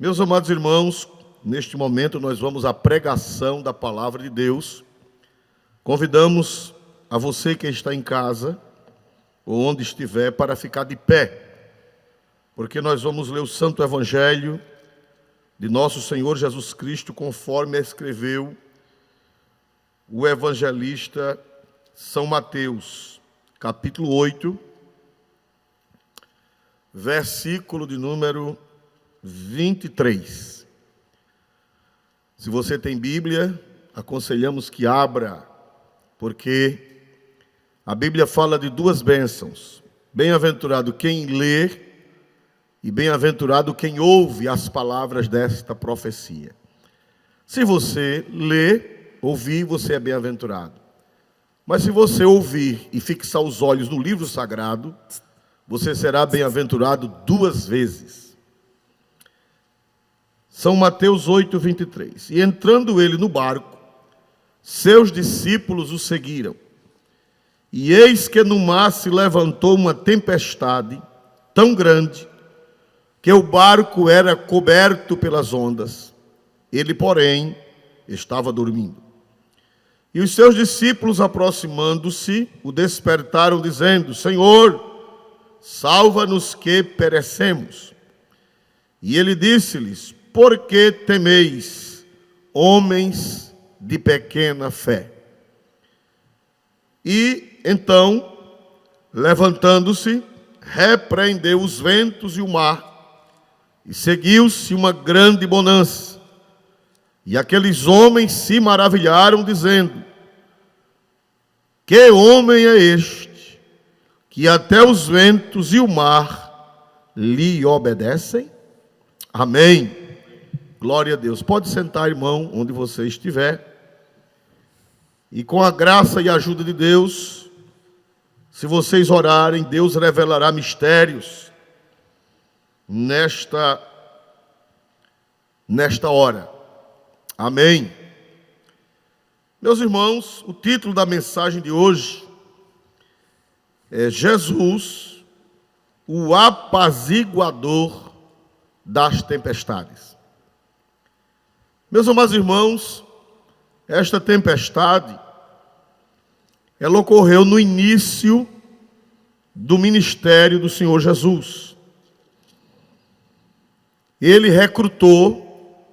Meus amados irmãos, neste momento nós vamos à pregação da palavra de Deus. Convidamos a você que está em casa, ou onde estiver, para ficar de pé, porque nós vamos ler o Santo Evangelho de nosso Senhor Jesus Cristo, conforme escreveu o evangelista São Mateus, capítulo 8, versículo de número 23. Se você tem Bíblia, aconselhamos que abra, porque a Bíblia fala de duas bênçãos: bem-aventurado quem lê e bem-aventurado quem ouve as palavras desta profecia. Se você lê, ouvir, você é bem-aventurado. Mas se você ouvir e fixar os olhos no livro sagrado, você será bem-aventurado duas vezes. São Mateus 8, 23. E entrando ele no barco, seus discípulos o seguiram. E eis que no mar se levantou uma tempestade tão grande, que o barco era coberto pelas ondas. Ele, porém, estava dormindo. E os seus discípulos, aproximando-se, o despertaram, dizendo: Senhor, salva-nos que perecemos. E ele disse-lhes: por que temeis, homens de pequena fé? E então, levantando-se, repreendeu os ventos e o mar, e seguiu-se uma grande bonança. E aqueles homens se maravilharam, dizendo: que homem é este, que até os ventos e o mar lhe obedecem? Amém. Glória a Deus. Pode sentar, irmão, onde você estiver. E com a graça e a ajuda de Deus, se vocês orarem, Deus revelará mistérios nesta hora. Amém. Meus irmãos, o título da mensagem de hoje é Jesus, o apaziguador das tempestades. Meus amados irmãos, esta tempestade, ela ocorreu no início do ministério do Senhor Jesus. Ele recrutou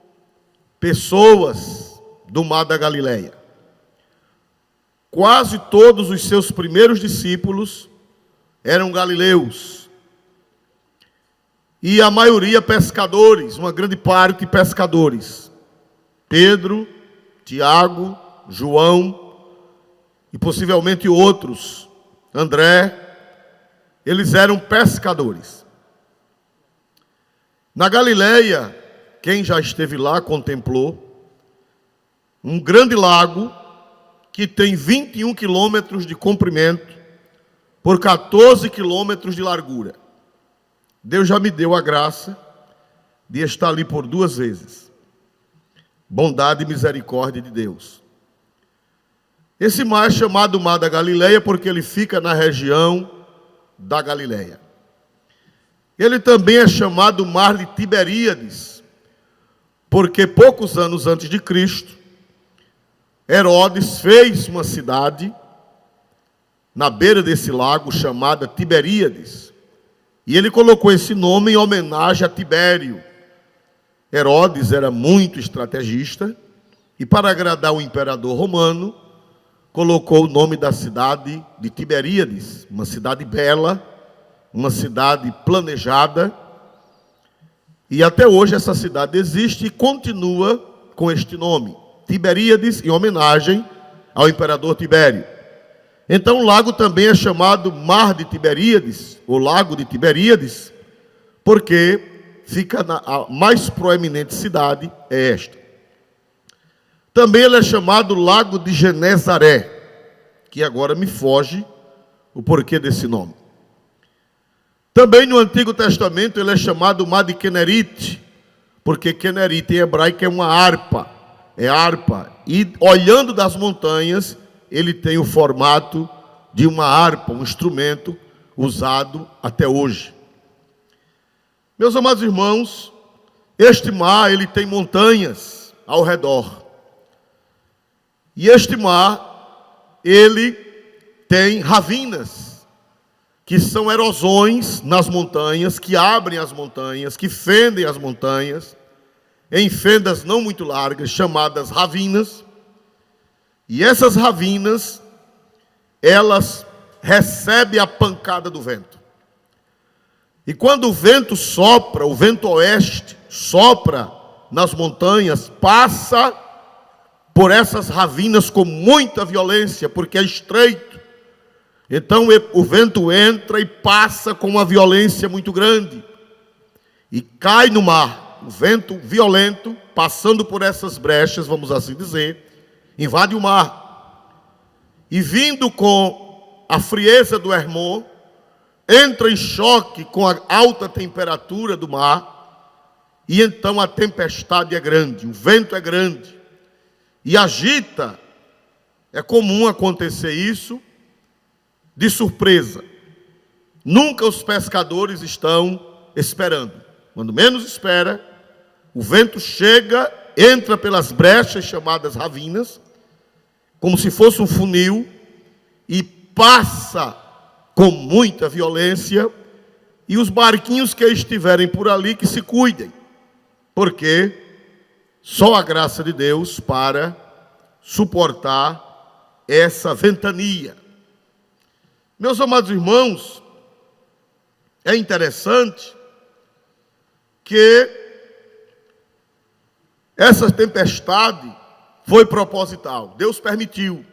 pessoas do mar da Galileia. Quase todos os seus primeiros discípulos eram galileus. E a maioria pescadores, uma grande parte pescadores. Pedro, Tiago, João e possivelmente outros, André, eles eram pescadores. Na Galileia, quem já esteve lá contemplou um grande lago que tem 21 quilômetros de comprimento por 14 quilômetros de largura. Deus já me deu a graça de estar ali por duas vezes. Bondade e misericórdia de Deus. Esse mar é chamado Mar da Galileia porque ele fica na região da Galileia. Ele também é chamado Mar de Tiberíades, porque poucos anos antes de Cristo, Herodes fez uma cidade na beira desse lago chamada Tiberíades. E ele colocou esse nome em homenagem a Tibério. Herodes era muito estrategista e, para agradar o imperador romano, colocou o nome da cidade de Tiberíades, uma cidade bela, uma cidade planejada. E até hoje essa cidade existe e continua com este nome, Tiberíades, em homenagem ao imperador Tibério. Então o lago também é chamado Mar de Tiberíades, ou Lago de Tiberíades, porque fica a mais proeminente cidade é esta. Também ele é chamado Lago de Genezaré, que agora me foge o porquê desse nome. Também no Antigo Testamento ele é chamado Mar de Quenerite, porque Quenerite em hebraico é uma harpa, e olhando das montanhas, ele tem o formato de uma harpa, um instrumento usado até hoje. Meus amados irmãos, Este mar, ele tem montanhas ao redor. E este mar, ele tem ravinas, que são erosões nas montanhas, que abrem as montanhas, que fendem as montanhas, em fendas não muito largas, chamadas ravinas. E essas ravinas, elas recebem a pancada do vento. E quando o vento sopra, o vento oeste sopra nas montanhas, passa por essas ravinas com muita violência, porque é estreito. Então o vento entra e passa com uma violência muito grande e cai no mar. O vento violento, passando por essas brechas, vamos assim dizer, invade o mar. E vindo com a frieza do Hermon, entra em choque com a alta temperatura do mar, e então a tempestade é grande, o vento é grande, e agita. É comum acontecer isso de surpresa. Nunca os pescadores estão esperando. Quando menos espera, o vento chega, entra pelas brechas chamadas ravinas, como se fosse um funil, e passa com muita violência, e os barquinhos que estiverem por ali que se cuidem, porque só a graça de Deus para suportar essa ventania. Meus amados irmãos, é interessante que essa tempestade foi proposital. Deus permitiu.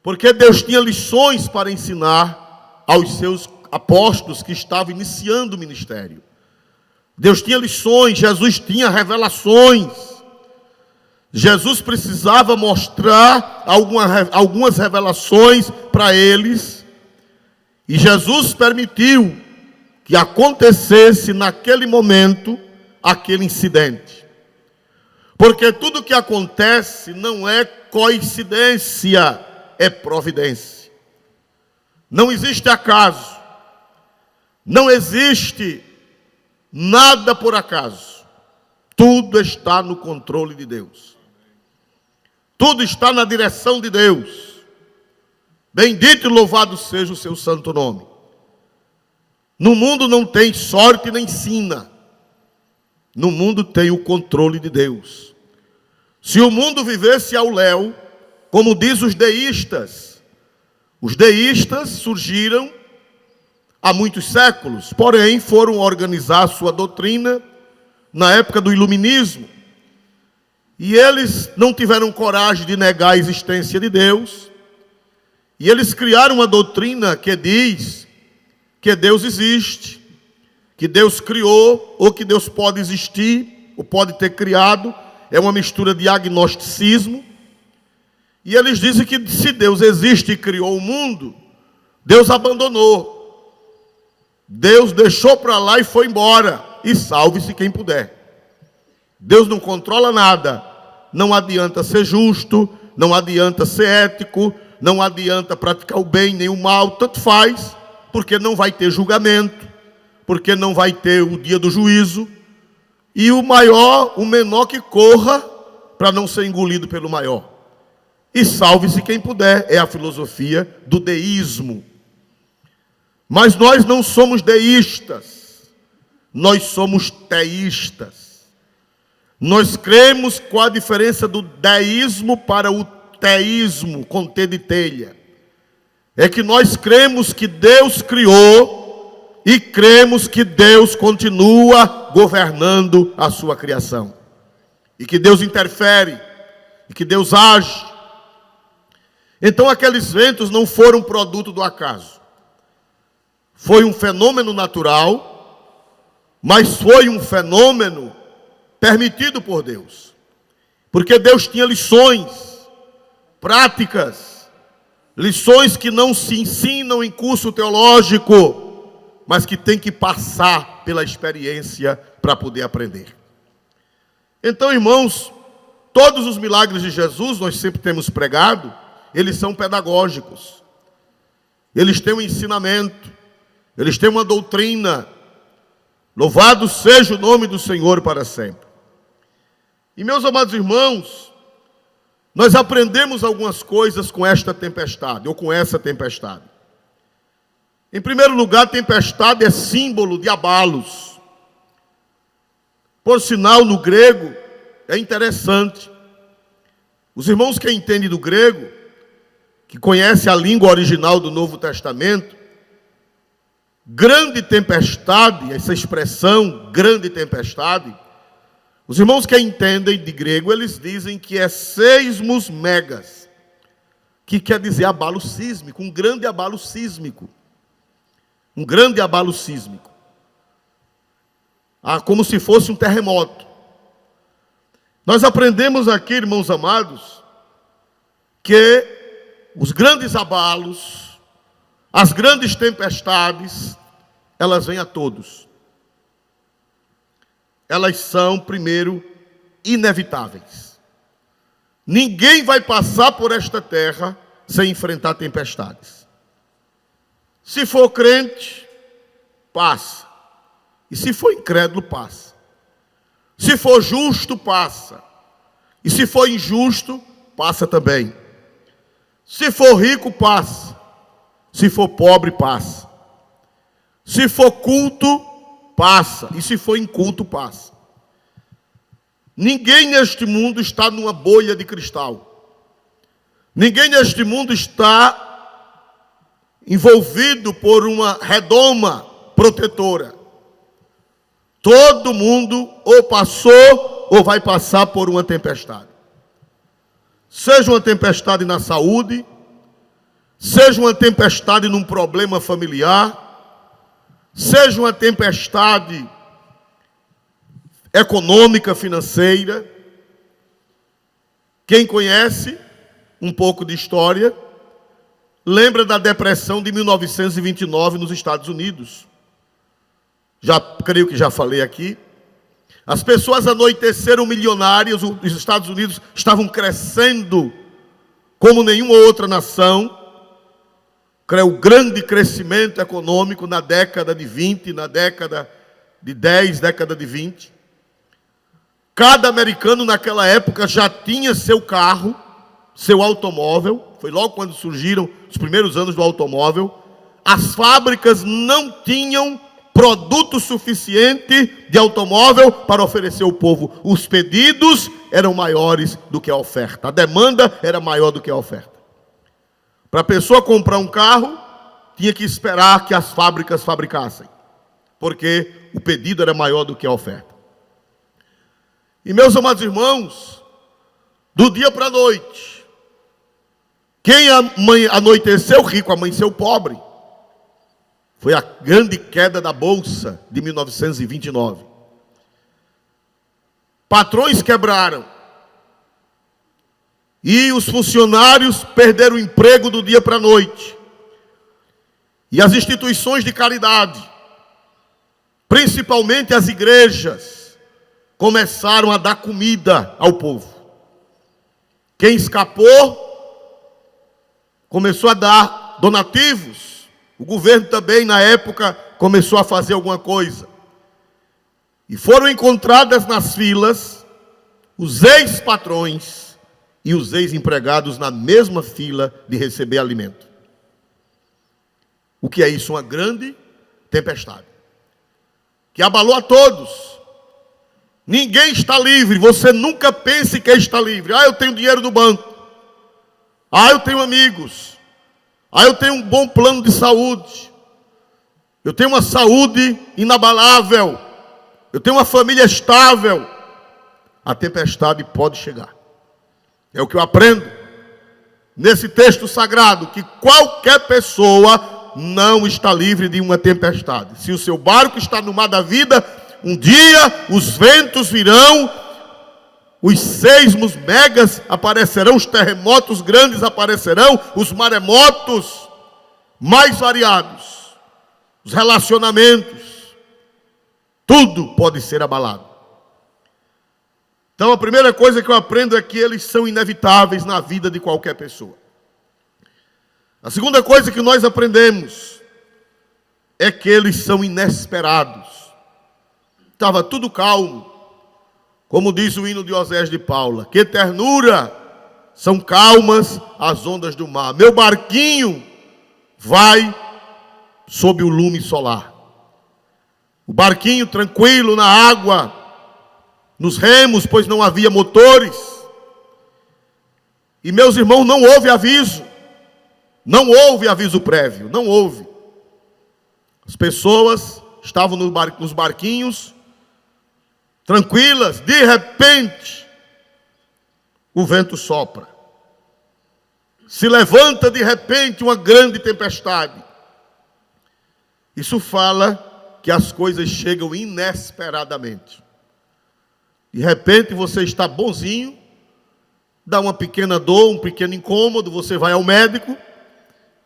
Porque Deus tinha lições para ensinar aos seus apóstolos que estavam iniciando o ministério. Deus tinha lições, Jesus tinha revelações. Jesus precisava mostrar algumas revelações para eles. E Jesus permitiu que acontecesse naquele momento aquele incidente. Porque tudo que acontece não é coincidência, é providência. Não existe acaso. Não existe nada por acaso. Tudo está no controle de Deus. Tudo está na direção de Deus. Bendito e louvado seja o seu santo nome. No mundo não tem sorte nem sina. No mundo tem o controle de Deus. Se o mundo vivesse ao léu, como diz os deístas surgiram há muitos séculos, porém foram organizar sua doutrina na época do iluminismo. E eles não tiveram coragem de negar a existência de Deus. E eles criaram uma doutrina que diz que Deus existe, que Deus criou, ou que Deus pode existir, ou pode ter criado. É uma mistura de agnosticismo. E eles dizem que se Deus existe e criou o mundo, Deus abandonou. Deus deixou para lá e foi embora. E salve-se quem puder. Deus não controla nada. Não adianta ser justo, não adianta ser ético, não adianta praticar o bem nem o mal, tanto faz, porque não vai ter julgamento, porque não vai ter o dia do juízo. E o menor que corra para não ser engolido pelo maior. E salve-se quem puder, é a filosofia do deísmo. Mas nós não somos deístas, nós somos teístas. Nós cremos com a diferença do deísmo para o teísmo, com T de telha. É que nós cremos que Deus criou e cremos que Deus continua governando a sua criação. E que Deus interfere, e que Deus age. Então aqueles ventos não foram produto do acaso. Foi um fenômeno natural, mas foi um fenômeno permitido por Deus. Porque Deus tinha lições práticas, lições que não se ensinam em curso teológico, mas que tem que passar pela experiência para poder aprender. Então, irmãos, todos os milagres de Jesus, nós sempre temos pregado, eles são pedagógicos. Eles têm um ensinamento, eles têm uma doutrina. Louvado seja o nome do Senhor para sempre. E meus amados irmãos, nós aprendemos algumas coisas com esta tempestade, ou com essa tempestade. Em primeiro lugar, tempestade é símbolo de abalos. Por sinal, no grego, é interessante. Os irmãos que entendem do grego, que conhecem a língua original do Novo Testamento, grande tempestade, essa expressão, grande tempestade, os irmãos que entendem de grego, eles dizem que é seismos megas, que quer dizer abalo sísmico, um grande abalo sísmico. Um grande abalo sísmico. Como se fosse um terremoto. Nós aprendemos aqui, irmãos amados, que os grandes abalos, as grandes tempestades, elas vêm a todos. Elas são, primeiro, inevitáveis. Ninguém vai passar por esta terra sem enfrentar tempestades. Se for crente, passa. E se for incrédulo, passa. Se for justo, passa. E se for injusto, passa também. Se for rico, passa. Se for pobre, passa. Se for culto, passa. E se for inculto, passa. Ninguém neste mundo está numa bolha de cristal. Ninguém neste mundo está envolvido por uma redoma protetora. Todo mundo ou passou ou vai passar por uma tempestade. Seja uma tempestade na saúde, seja uma tempestade num problema familiar, seja uma tempestade econômica, financeira. Quem conhece um pouco de história, lembra da depressão de 1929 nos Estados Unidos. Creio que já falei aqui. As pessoas anoiteceram milionárias, os Estados Unidos estavam crescendo como nenhuma outra nação. O grande crescimento econômico na década de 20, na década de 10, década de 20. Cada americano naquela época já tinha seu carro, seu automóvel. Foi logo quando surgiram os primeiros anos do automóvel. As fábricas não tinham produto suficiente de automóvel para oferecer ao povo. Os pedidos eram maiores do que a oferta. A demanda era maior do que a oferta. Para a pessoa comprar um carro, tinha que esperar que as fábricas fabricassem, porque o pedido era maior do que a oferta. E meus amados irmãos, do dia para a noite, quem anoiteceu rico, amanheceu pobre. Foi a grande queda da Bolsa de 1929. Patrões quebraram. E os funcionários perderam o emprego do dia para a noite. E as instituições de caridade, principalmente as igrejas, começaram a dar comida ao povo. Quem escapou, começou a dar donativos. O governo também, na época, começou a fazer alguma coisa. E foram encontradas nas filas os ex-patrões e os ex-empregados na mesma fila de receber alimento. O que é isso? Uma grande tempestade, que abalou a todos. Ninguém está livre. Você nunca pense que está livre. Eu tenho dinheiro no banco. Eu tenho amigos. Eu tenho um bom plano de saúde. Eu tenho uma saúde inabalável. Eu tenho uma família estável. A tempestade pode chegar. É o que eu aprendo nesse texto sagrado, que qualquer pessoa não está livre de uma tempestade. Se o seu barco está no mar da vida, um dia os ventos virão, os seismos megas aparecerão, os terremotos grandes aparecerão, os maremotos mais variados, os relacionamentos, tudo pode ser abalado. Então a primeira coisa que eu aprendo é que eles são inevitáveis na vida de qualquer pessoa. A segunda coisa que nós aprendemos é que eles são inesperados. Estava tudo calmo. Como diz o hino de Osés de Paula, que ternura, são calmas as ondas do mar. Meu barquinho vai sob o lume solar. O barquinho tranquilo na água, nos remos, pois não havia motores. E meus irmãos, não houve aviso. Não houve aviso prévio, não houve. As pessoas estavam nos barquinhos, tranquilas, de repente, o vento sopra. Se levanta de repente uma grande tempestade. Isso fala que as coisas chegam inesperadamente. De repente você está bonzinho, dá uma pequena dor, um pequeno incômodo, você vai ao médico,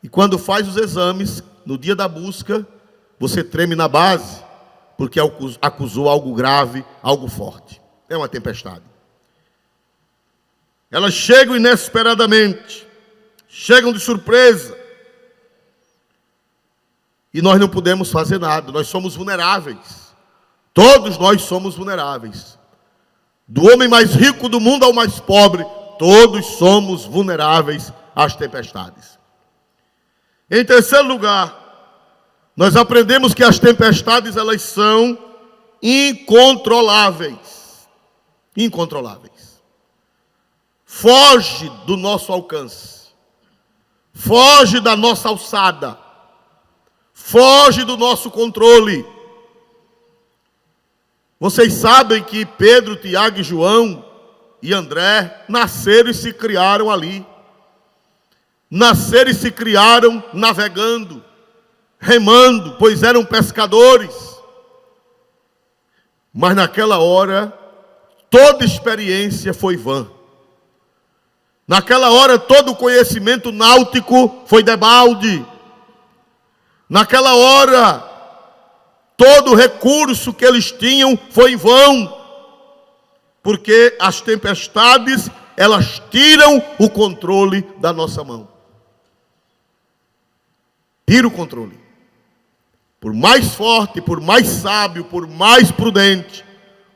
e quando faz os exames, no dia da busca, você treme na base, porque acusou algo grave, algo forte. É uma tempestade. Elas chegam inesperadamente, chegam de surpresa, e nós não podemos fazer nada, nós somos vulneráveis. Todos nós somos vulneráveis. Do homem mais rico do mundo ao mais pobre, todos somos vulneráveis às tempestades. Em terceiro lugar, nós aprendemos que as tempestades, elas são incontroláveis. Incontroláveis. Foge do nosso alcance. Foge da nossa alçada. Foge do nosso controle. Vocês sabem que Pedro, Tiago e João e André nasceram e se criaram ali. Nasceram e se criaram navegando, remando, pois eram pescadores. Mas naquela hora, toda experiência foi vã. Naquela hora, todo conhecimento náutico foi debalde. Naquela hora, todo recurso que eles tinham foi em vão. Porque as tempestades, elas tiram o controle da nossa mão. Tira o controle. Por mais forte, por mais sábio, por mais prudente,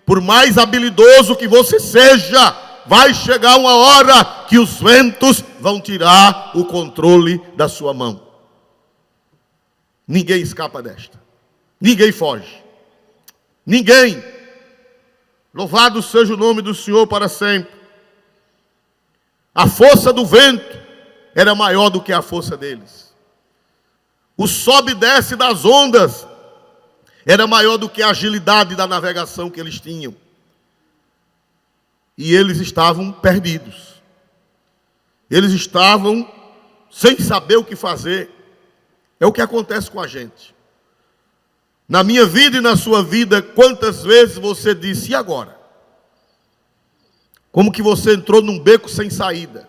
por mais habilidoso que você seja, vai chegar uma hora que os ventos vão tirar o controle da sua mão. Ninguém escapa desta. Ninguém foge. Ninguém. Louvado seja o nome do Senhor para sempre. A força do vento era maior do que a força deles. O sobe e desce das ondas era maior do que a agilidade da navegação que eles tinham. E eles estavam perdidos. Eles estavam sem saber o que fazer. É o que acontece com a gente. Na minha vida e na sua vida, quantas vezes você disse, e agora? Como que você entrou num beco sem saída.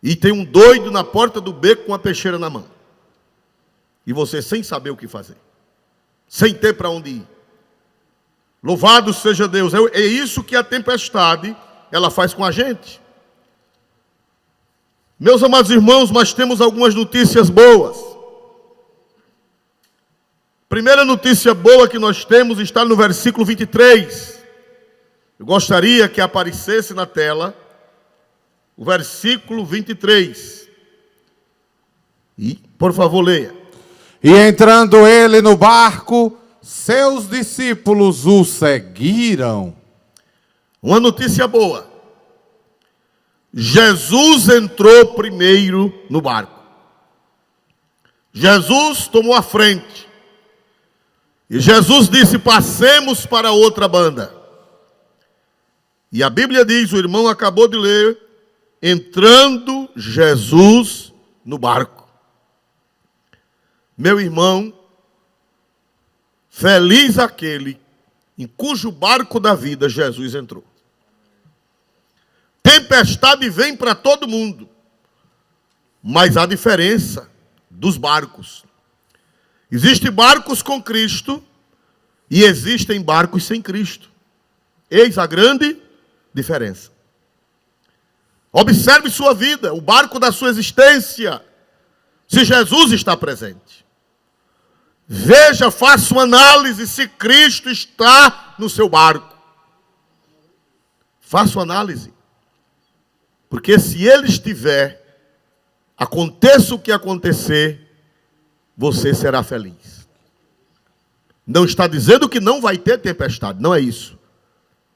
E tem um doido na porta do beco com a peixeira na mão. E você sem saber o que fazer. Sem ter para onde ir. Louvado seja Deus. É isso que a tempestade, ela faz com a gente. Meus amados irmãos, mas temos algumas notícias boas. Primeira notícia boa que nós temos está no versículo 23. Eu gostaria que aparecesse na tela o versículo 23. E, por favor, leia. E entrando ele no barco, seus discípulos o seguiram. Uma notícia boa. Jesus entrou primeiro no barco. Jesus tomou a frente. E Jesus disse, passemos para outra banda. E a Bíblia diz, o irmão acabou de ler, entrando Jesus no barco. Meu irmão, feliz aquele em cujo barco da vida Jesus entrou. Tempestade vem para todo mundo, mas há diferença dos barcos. Existem barcos com Cristo e existem barcos sem Cristo. Eis a grande diferença. Observe sua vida, o barco da sua existência, se Jesus está presente. Veja, faça uma análise se Cristo está no seu barco. Faça uma análise. Porque se Ele estiver, aconteça o que acontecer, você será feliz. Não está dizendo que não vai ter tempestade, não é isso.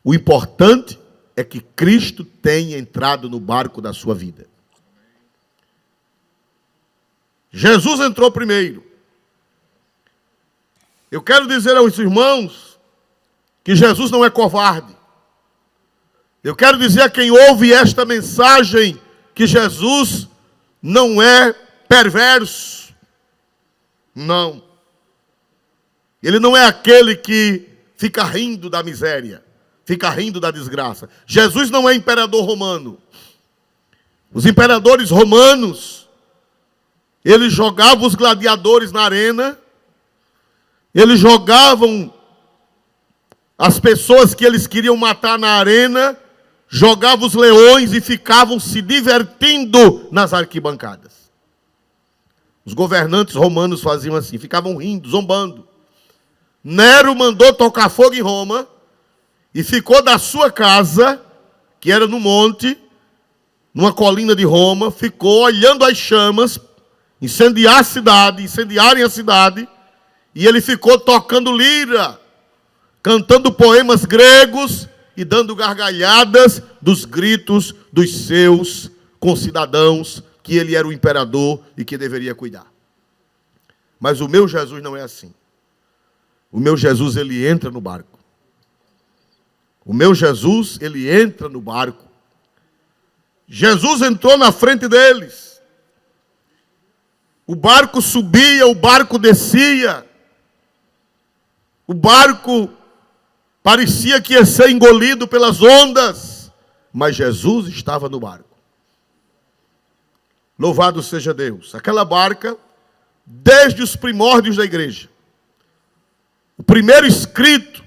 O importante é que Cristo tenha entrado no barco da sua vida. Jesus entrou primeiro. Eu quero dizer aos irmãos que Jesus não é covarde. Eu quero dizer a quem ouve esta mensagem que Jesus não é perverso. Não. Ele não é aquele que fica rindo da miséria, fica rindo da desgraça. Jesus não é imperador romano. Os imperadores romanos, eles jogavam os gladiadores na arena, eles jogavam as pessoas que eles queriam matar na arena, jogavam os leões e ficavam se divertindo nas arquibancadas. Os governantes romanos faziam assim, ficavam rindo, zombando. Nero mandou tocar fogo em Roma e ficou da sua casa, que era no monte, numa colina de Roma, ficou olhando as chamas, incendiarem a cidade, e ele ficou tocando lira, cantando poemas gregos e dando gargalhadas dos gritos dos seus concidadãos, que ele era o imperador e que deveria cuidar. Mas o meu Jesus não é assim. O meu Jesus, ele entra no barco. O meu Jesus, ele entra no barco. Jesus entrou na frente deles. O barco subia, o barco descia. O barco parecia que ia ser engolido pelas ondas, mas Jesus estava no barco. Louvado seja Deus. Aquela barca, desde os primórdios da igreja, o primeiro escrito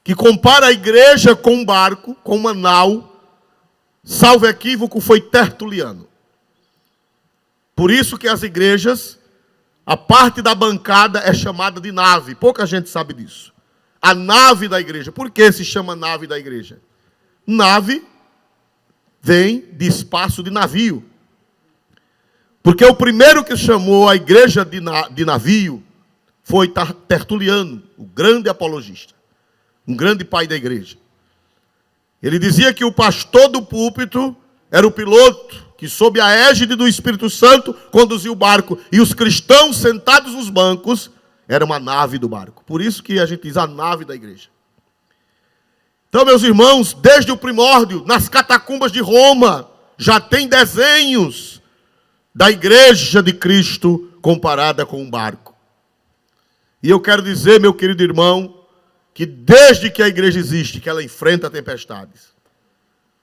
que compara a igreja com um barco, com uma nau, salvo equívoco, foi Tertuliano. Por isso que as igrejas, a parte da bancada é chamada de nave. Pouca gente sabe disso. A nave da igreja. Por que se chama nave da igreja? Nave vem de espaço de navio. Porque o primeiro que chamou a igreja de navio foi Tertuliano, o grande apologista, um grande pai da igreja. Ele dizia que o pastor do púlpito era o piloto, que sob a égide do Espírito Santo conduzia o barco, e os cristãos sentados nos bancos era uma nave do barco. Por isso que a gente diz a nave da igreja. Então, meus irmãos, desde o primórdio, nas catacumbas de Roma, já tem desenhos da igreja de Cristo comparada com um barco. E eu quero dizer, meu querido irmão, que desde que a igreja existe, que ela enfrenta tempestades.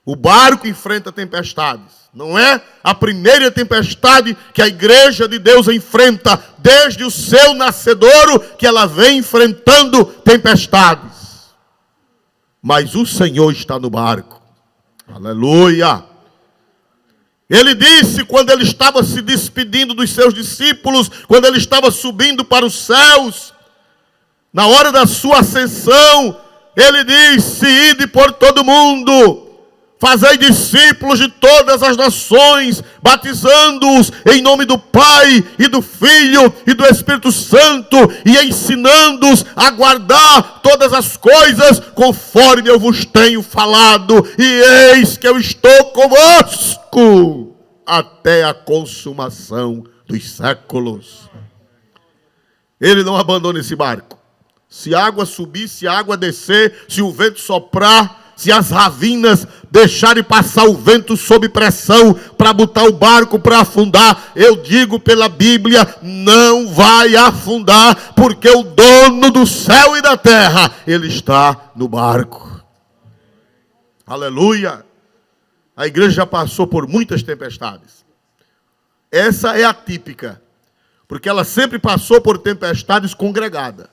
O barco enfrenta tempestades. Não é a primeira tempestade que a igreja de Deus enfrenta. Desde o seu nascedouro que ela vem enfrentando tempestades. Mas o Senhor está no barco. Aleluia! Ele disse, quando ele estava se despedindo dos seus discípulos, quando ele estava subindo para os céus, na hora da sua ascensão, ele disse: ide por todo mundo, fazei discípulos de todas as nações, batizando-os em nome do Pai, e do Filho, e do Espírito Santo, e ensinando-os a guardar todas as coisas, conforme eu vos tenho falado, e eis que eu estou convosco, até a consumação dos séculos. Ele não abandona esse barco. Se a água subir, se a água descer, se o vento soprar, se as ravinas deixarem passar o vento sob pressão para botar o barco para afundar, eu digo pela Bíblia, não vai afundar, porque o dono do céu e da terra, ele está no barco. Aleluia! A igreja já passou por muitas tempestades. Essa é a típica, porque ela sempre passou por tempestades congregadas.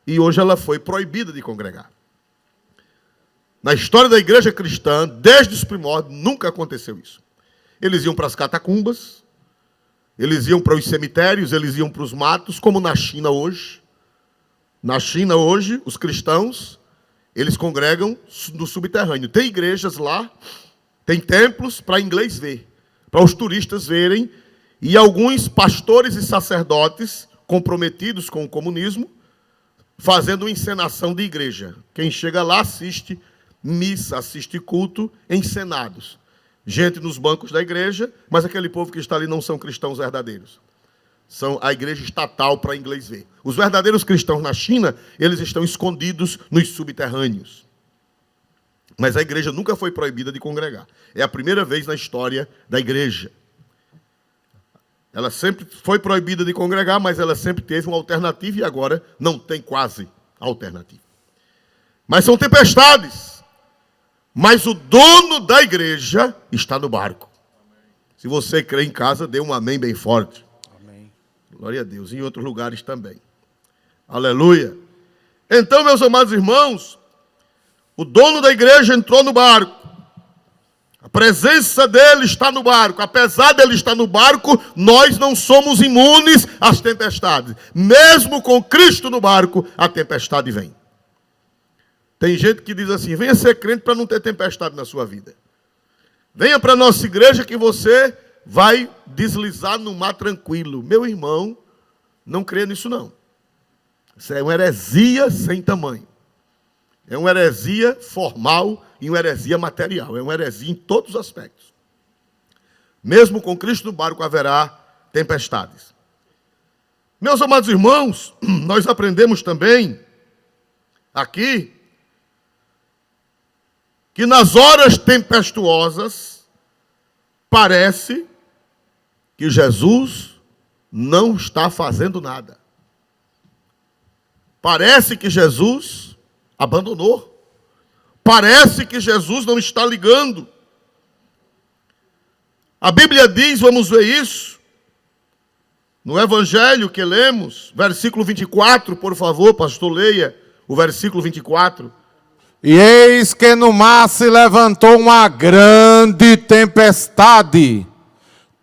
E hoje ela foi proibida de congregar. Na história da igreja cristã, desde os primórdios, nunca aconteceu isso. Eles iam para as catacumbas, Eles iam para os cemitérios, eles iam para os matos, como na China hoje. Na China hoje, os cristãos, eles congregam no subterrâneo. Tem igrejas lá, tem templos para inglês ver, para os turistas verem, e alguns pastores e sacerdotes comprometidos com o comunismo, fazendo encenação de igreja. Quem chega lá assiste missa, assiste culto encenados. Gente nos bancos da igreja, mas aquele povo que está ali não são cristãos verdadeiros. São a igreja estatal para inglês ver. Os verdadeiros cristãos na China, eles estão escondidos nos subterrâneos. Mas a igreja nunca foi proibida de congregar. É a primeira vez na história da igreja. Ela sempre foi proibida de congregar, mas ela sempre teve uma alternativa e agora não tem quase alternativa. Mas são tempestades. Mas o dono da igreja está no barco. Se você crê em casa, dê um amém bem forte. Amém. Glória a Deus. Em outros lugares também. Aleluia. Então, meus amados irmãos, o dono da igreja entrou no barco. A presença dele está no barco. Apesar dele estar no barco, nós não somos imunes às tempestades. Mesmo com Cristo no barco, a tempestade vem. Tem gente que diz assim, venha ser crente para não ter tempestade na sua vida. Venha para a nossa igreja que você vai deslizar no mar tranquilo. Meu irmão, não crê nisso não. Isso é uma heresia sem tamanho. É uma heresia formal e uma heresia material. É uma heresia em todos os aspectos. Mesmo com Cristo no barco haverá tempestades. Meus amados irmãos, nós aprendemos também aqui que nas horas tempestuosas parece que Jesus não está fazendo nada. Parece que Jesus abandonou. Parece que Jesus não está ligando. A Bíblia diz, vamos ver isso, no Evangelho que lemos, versículo 24, por favor, pastor, leia o versículo 24. E eis que no mar se levantou uma grande tempestade,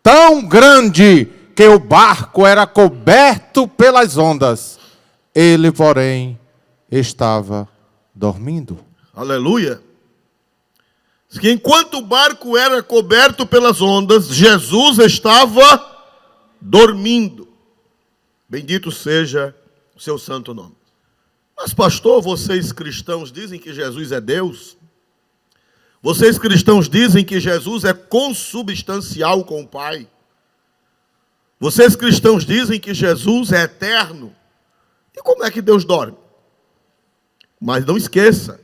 tão grande que o barco era coberto pelas ondas. Ele, porém, estava dormindo. Aleluia. Diz que enquanto o barco era coberto pelas ondas, Jesus estava dormindo. Bendito seja o seu santo nome. Mas pastor, vocês cristãos dizem que Jesus é Deus? Vocês cristãos dizem que Jesus é consubstancial com o Pai? Vocês cristãos dizem que Jesus é eterno? E como é que Deus dorme? Mas não esqueça,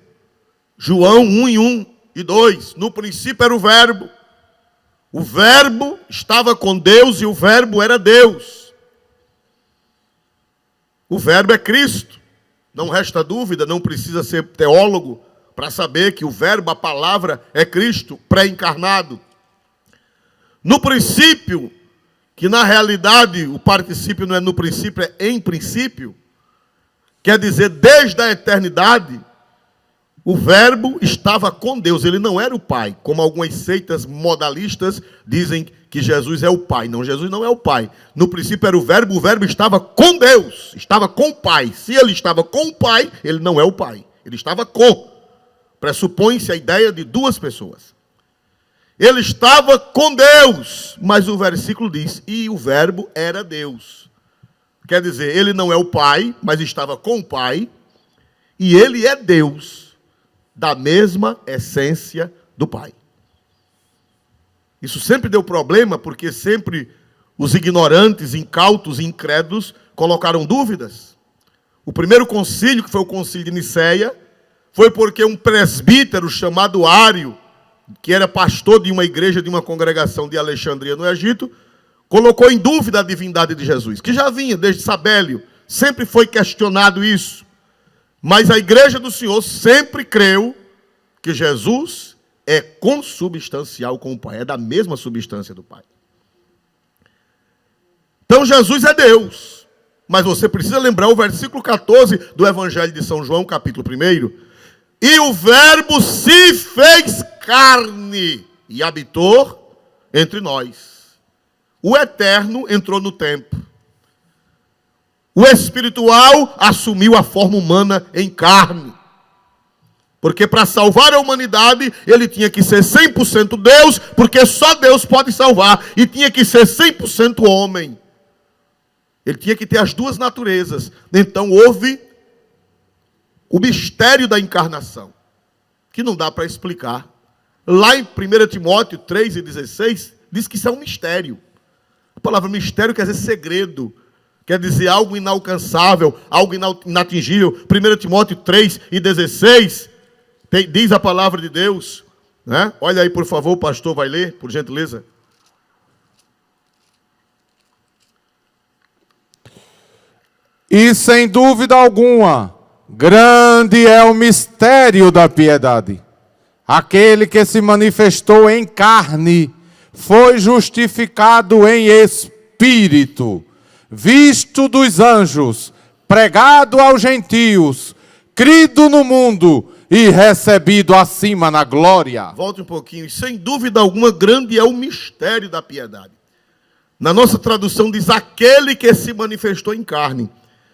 João 1:1 e 2, no princípio era o verbo estava com Deus e o verbo era Deus. O verbo é Cristo. Não resta dúvida, não precisa ser teólogo para saber que o verbo, a palavra, é Cristo pré-encarnado. No princípio, que na realidade o particípio não é no princípio, é em princípio, quer dizer, desde a eternidade, o verbo estava com Deus, ele não era o Pai, como algumas seitas modalistas dizem que Jesus é o Pai. Não, Jesus não é o Pai. No princípio era o verbo estava com Deus, estava com o Pai. Se ele estava com o Pai, ele não é o Pai, ele estava com. Pressupõe-se a ideia de duas pessoas. Ele estava com Deus, mas o versículo diz, e o verbo era Deus. Quer dizer, ele não é o Pai, mas estava com o Pai, e ele é Deus, da mesma essência do Pai. Isso sempre deu problema, porque sempre os ignorantes, incautos e incrédulos colocaram dúvidas. O primeiro concílio, que foi o concílio de Niceia, foi porque um presbítero chamado Ário, que era pastor de uma igreja, de uma congregação de Alexandria no Egito, colocou em dúvida a divindade de Jesus, que já vinha desde Sabélio, sempre foi questionado isso. Mas a igreja do Senhor sempre creu que Jesus é consubstancial com o Pai, é da mesma substância do Pai. Então Jesus é Deus, mas você precisa lembrar o versículo 14 do Evangelho de São João, capítulo 1. E o verbo se fez carne e habitou entre nós. O eterno entrou no tempo. O espiritual assumiu a forma humana em carne. Porque para salvar a humanidade, ele tinha que ser 100% Deus, porque só Deus pode salvar. E tinha que ser 100% homem. Ele tinha que ter as duas naturezas. Então houve o mistério da encarnação, que não dá para explicar. Lá em 1 Timóteo 3:16, diz que isso é um mistério. A palavra mistério quer dizer segredo. Quer dizer algo inalcançável, algo inatingível. 1 Timóteo 3:16, diz a palavra de Deus. Né? Olha aí, por favor, o pastor vai ler, por gentileza. E sem dúvida alguma, grande é o mistério da piedade. Aquele que se manifestou em carne, foi justificado em espírito, visto dos anjos, pregado aos gentios, crido no mundo e recebido acima na glória. Volte um pouquinho. Sem dúvida alguma, grande é o mistério da piedade. Na nossa tradução diz aquele que se manifestou em carne.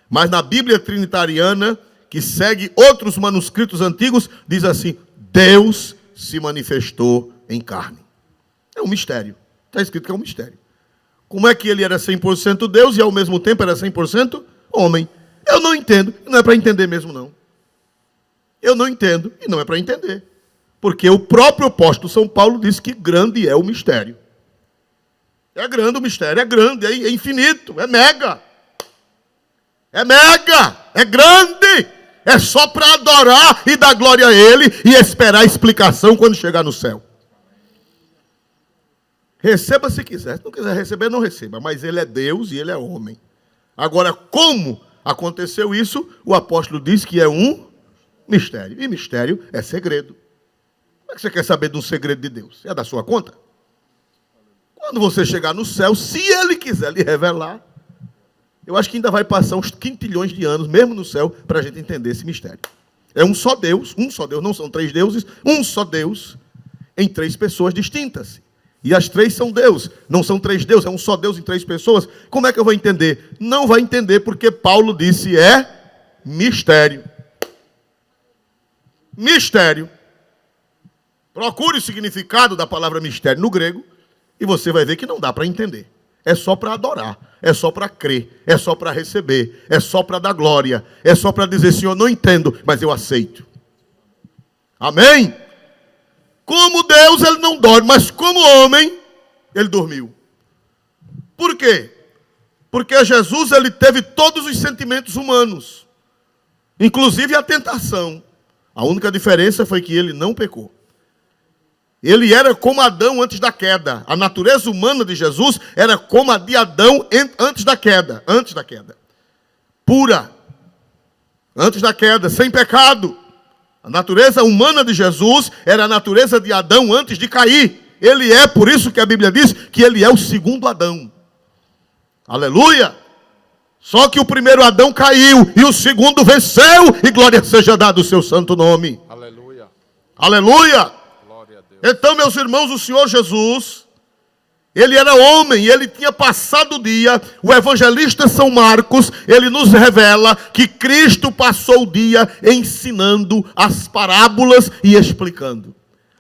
Mas na Bíblia trinitariana, que segue outros manuscritos antigos, diz assim: Deus se manifestou em carne. É um mistério. Está escrito que é um mistério. Como é que ele era 100% Deus e ao mesmo tempo era 100% homem? Eu não entendo. Não é para entender mesmo, não. Eu não entendo e não é para entender. Porque o próprio apóstolo São Paulo diz que grande é o mistério. É grande o mistério, é grande, é infinito, é mega. É mega, é grande. É só para adorar e dar glória a Ele e esperar a explicação quando chegar no céu. Receba se quiser. Se não quiser receber, não receba. Mas Ele é Deus e Ele é homem. Agora, como aconteceu isso? O apóstolo diz que é um mistério. E mistério é segredo. Como é que você quer saber de um segredo de Deus? É da sua conta? Quando você chegar no céu, se Ele quiser lhe revelar, eu acho que ainda vai passar uns quintilhões de anos, mesmo no céu, para a gente entender esse mistério. É um só Deus, não são três deuses, um só Deus, em três pessoas distintas. E as três são Deus, não são três deuses, é um só Deus em três pessoas. Como é que eu vou entender? Não vai entender, porque Paulo disse é mistério. Mistério. Procure o significado da palavra mistério no grego, e você vai ver que não dá para entender. É só para adorar, é só para crer, é só para receber, é só para dar glória, é só para dizer, Senhor, não entendo, mas eu aceito. Amém? Como Deus, Ele não dorme, mas como homem, Ele dormiu. Por quê? Porque Jesus, Ele teve todos os sentimentos humanos, inclusive a tentação. A única diferença foi que Ele não pecou. Ele era como Adão antes da queda. A natureza humana de Jesus era como a de Adão antes da queda. Antes da queda. Pura. Antes da queda, sem pecado. A natureza humana de Jesus era a natureza de Adão antes de cair. Ele é, por isso que a Bíblia diz que ele é o segundo Adão. Aleluia! Só que o primeiro Adão caiu e o segundo venceu. E glória seja dada o seu santo nome. Aleluia. Aleluia! Então, meus irmãos, o Senhor Jesus, Ele era homem, e Ele tinha passado o dia. O evangelista São Marcos, ele nos revela que Cristo passou o dia ensinando as parábolas e explicando.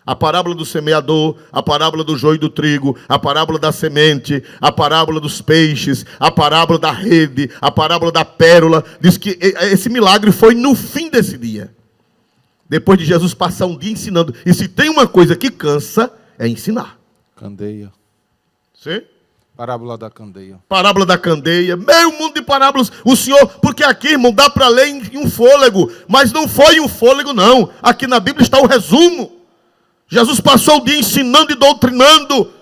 A parábola do semeador, a parábola do joio e do trigo, a parábola da semente, a parábola dos peixes, a parábola da rede, a parábola da pérola. Diz que esse milagre foi no fim desse dia. Depois de Jesus passar um dia ensinando. E se tem uma coisa que cansa, é ensinar. Candeia. Sim? Parábola da candeia. Parábola da candeia. Meio mundo de parábolas. O Senhor, porque aqui, irmão, dá para ler em um fôlego. Mas não foi um fôlego, não. Aqui na Bíblia está o resumo. Jesus passou o dia ensinando e doutrinando.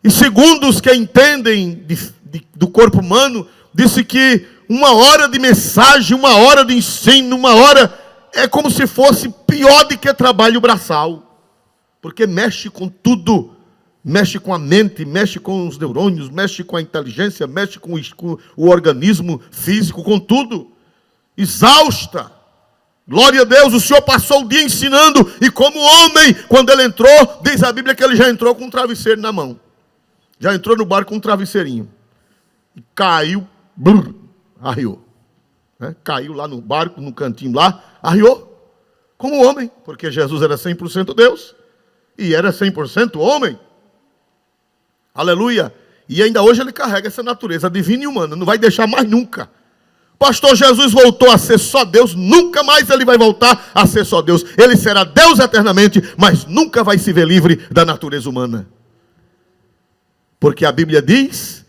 E segundo os que entendem do corpo humano, disse que 1 hora de mensagem, 1 hora de ensino, 1 hora... é como se fosse pior do que trabalho braçal. Porque mexe com tudo. Mexe com a mente, mexe com os neurônios, mexe com a inteligência, mexe com o organismo físico, com tudo. Exausta. Glória a Deus, o Senhor passou o dia ensinando. E como homem, quando ele entrou, diz a Bíblia que ele já entrou com um travesseiro na mão. Já entrou no barco com um travesseirinho. E caiu, arriou. Né? Caiu lá no barco, no cantinho lá, arriou. Como homem, porque Jesus era 100% Deus e era 100% homem. Aleluia. E ainda hoje ele carrega essa natureza divina e humana. Não vai deixar mais nunca. Pastor, Jesus voltou a ser só Deus. Nunca mais ele vai voltar a ser só Deus. Ele será Deus eternamente, mas nunca vai se ver livre da natureza humana. Porque a Bíblia diz,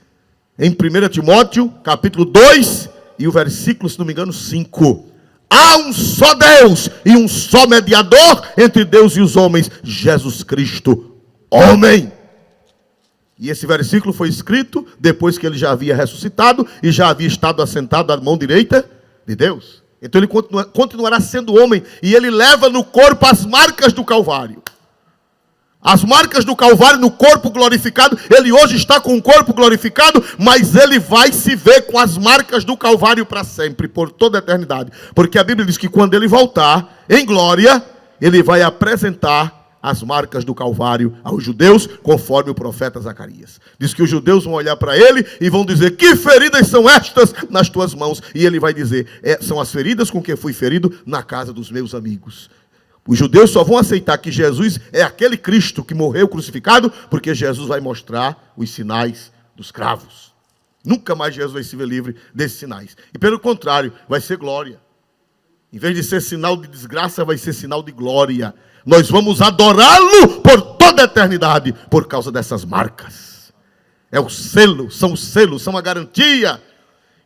em 1 Timóteo, capítulo 2, e o versículo, se não me engano, 5. Há um só Deus e um só mediador entre Deus e os homens, Jesus Cristo, homem. E esse versículo foi escrito depois que ele já havia ressuscitado e já havia estado assentado à mão direita de Deus. Então ele continuará sendo homem e ele leva no corpo as marcas do Calvário. As marcas do Calvário no corpo glorificado. Ele hoje está com o corpo glorificado, mas ele vai se ver com as marcas do Calvário para sempre, por toda a eternidade. Porque a Bíblia diz que quando ele voltar em glória, ele vai apresentar as marcas do Calvário aos judeus, conforme o profeta Zacarias. Diz que os judeus vão olhar para ele e vão dizer: que feridas são estas nas tuas mãos? E ele vai dizer: são as feridas com que fui ferido na casa dos meus amigos. Os judeus só vão aceitar que Jesus é aquele Cristo que morreu crucificado, porque Jesus vai mostrar os sinais dos cravos. Nunca mais Jesus vai se ver livre desses sinais. E pelo contrário, vai ser glória. Em vez de ser sinal de desgraça, vai ser sinal de glória. Nós vamos adorá-lo por toda a eternidade, por causa dessas marcas. É o selo, são os selos, são a garantia.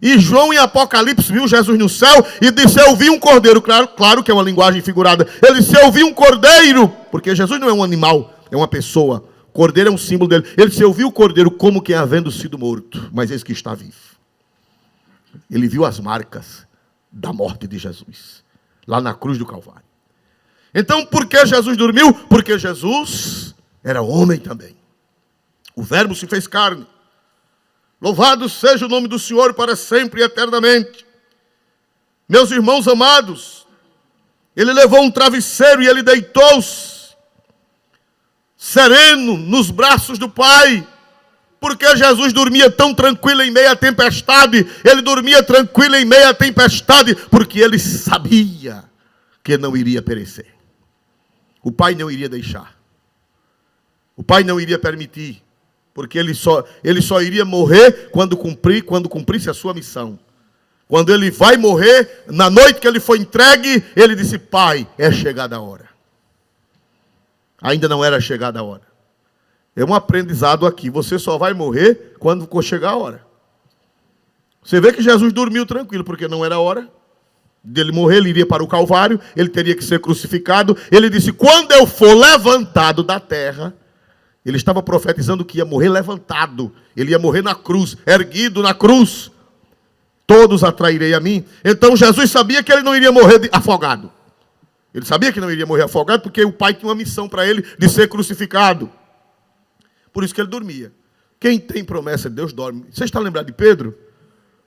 E João em Apocalipse viu Jesus no céu e disse: eu vi um cordeiro. Claro que é uma linguagem figurada. Ele disse: eu vi um cordeiro, porque Jesus não é um animal, é uma pessoa. Cordeiro é um símbolo dele. Ele disse: eu vi o cordeiro como quem havendo sido morto, mas eis que está vivo. Ele viu as marcas da morte de Jesus, lá na cruz do Calvário. Então, por que Jesus dormiu? Porque Jesus era homem também. O Verbo se fez carne. Louvado seja o nome do Senhor para sempre e eternamente. Meus irmãos amados, ele levou um travesseiro e ele deitou-se sereno nos braços do Pai. Porque Jesus dormia tão tranquilo em meio à tempestade? Ele dormia tranquilo em meio à tempestade porque ele sabia que não iria perecer. O Pai não iria deixar. O Pai não iria permitir. Porque ele só iria morrer quando cumprisse a sua missão. Quando ele vai morrer, na noite que ele foi entregue, ele disse: Pai, é chegada a hora. Ainda não era chegada a hora. É um aprendizado aqui. Você só vai morrer quando chegar a hora. Você vê que Jesus dormiu tranquilo, porque não era a hora dele morrer. Ele iria para o Calvário, ele teria que ser crucificado. Ele disse: quando eu for levantado da terra... Ele estava profetizando que ia morrer levantado. Ele ia morrer na cruz, erguido na cruz. Todos atrairei a mim. Então Jesus sabia que ele não iria morrer afogado. Ele sabia que não iria morrer afogado porque o Pai tinha uma missão para ele de ser crucificado. Por isso que ele dormia. Quem tem promessa de Deus dorme. Você está lembrado de Pedro?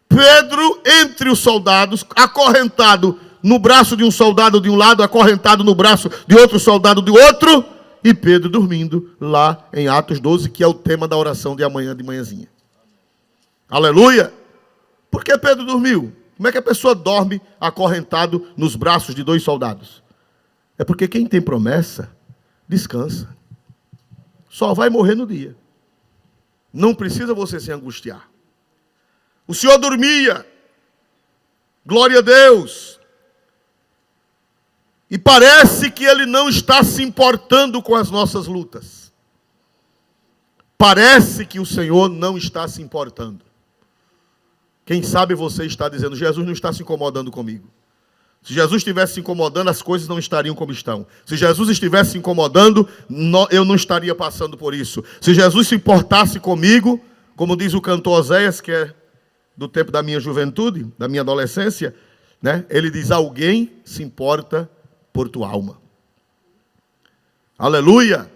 Pedro, entre os soldados, acorrentado no braço de um soldado de um lado, acorrentado no braço de outro soldado do outro... E Pedro dormindo lá em Atos 12, que é o tema da oração de amanhã de manhãzinha. Aleluia! Por que Pedro dormiu? Como é que a pessoa dorme acorrentado nos braços de dois soldados? É porque quem tem promessa, descansa. Só vai morrer no dia. Não precisa você se angustiar. O Senhor dormia. Glória a Deus. E parece que ele não está se importando com as nossas lutas. Parece que o Senhor não está se importando. Quem sabe você está dizendo: Jesus não está se incomodando comigo. Se Jesus estivesse se incomodando, as coisas não estariam como estão. Se Jesus estivesse se incomodando, eu não estaria passando por isso. Se Jesus se importasse comigo, como diz o cantor Oséias, que é do tempo da minha juventude, da minha adolescência, né? Ele diz: alguém se importa por tua alma. Aleluia!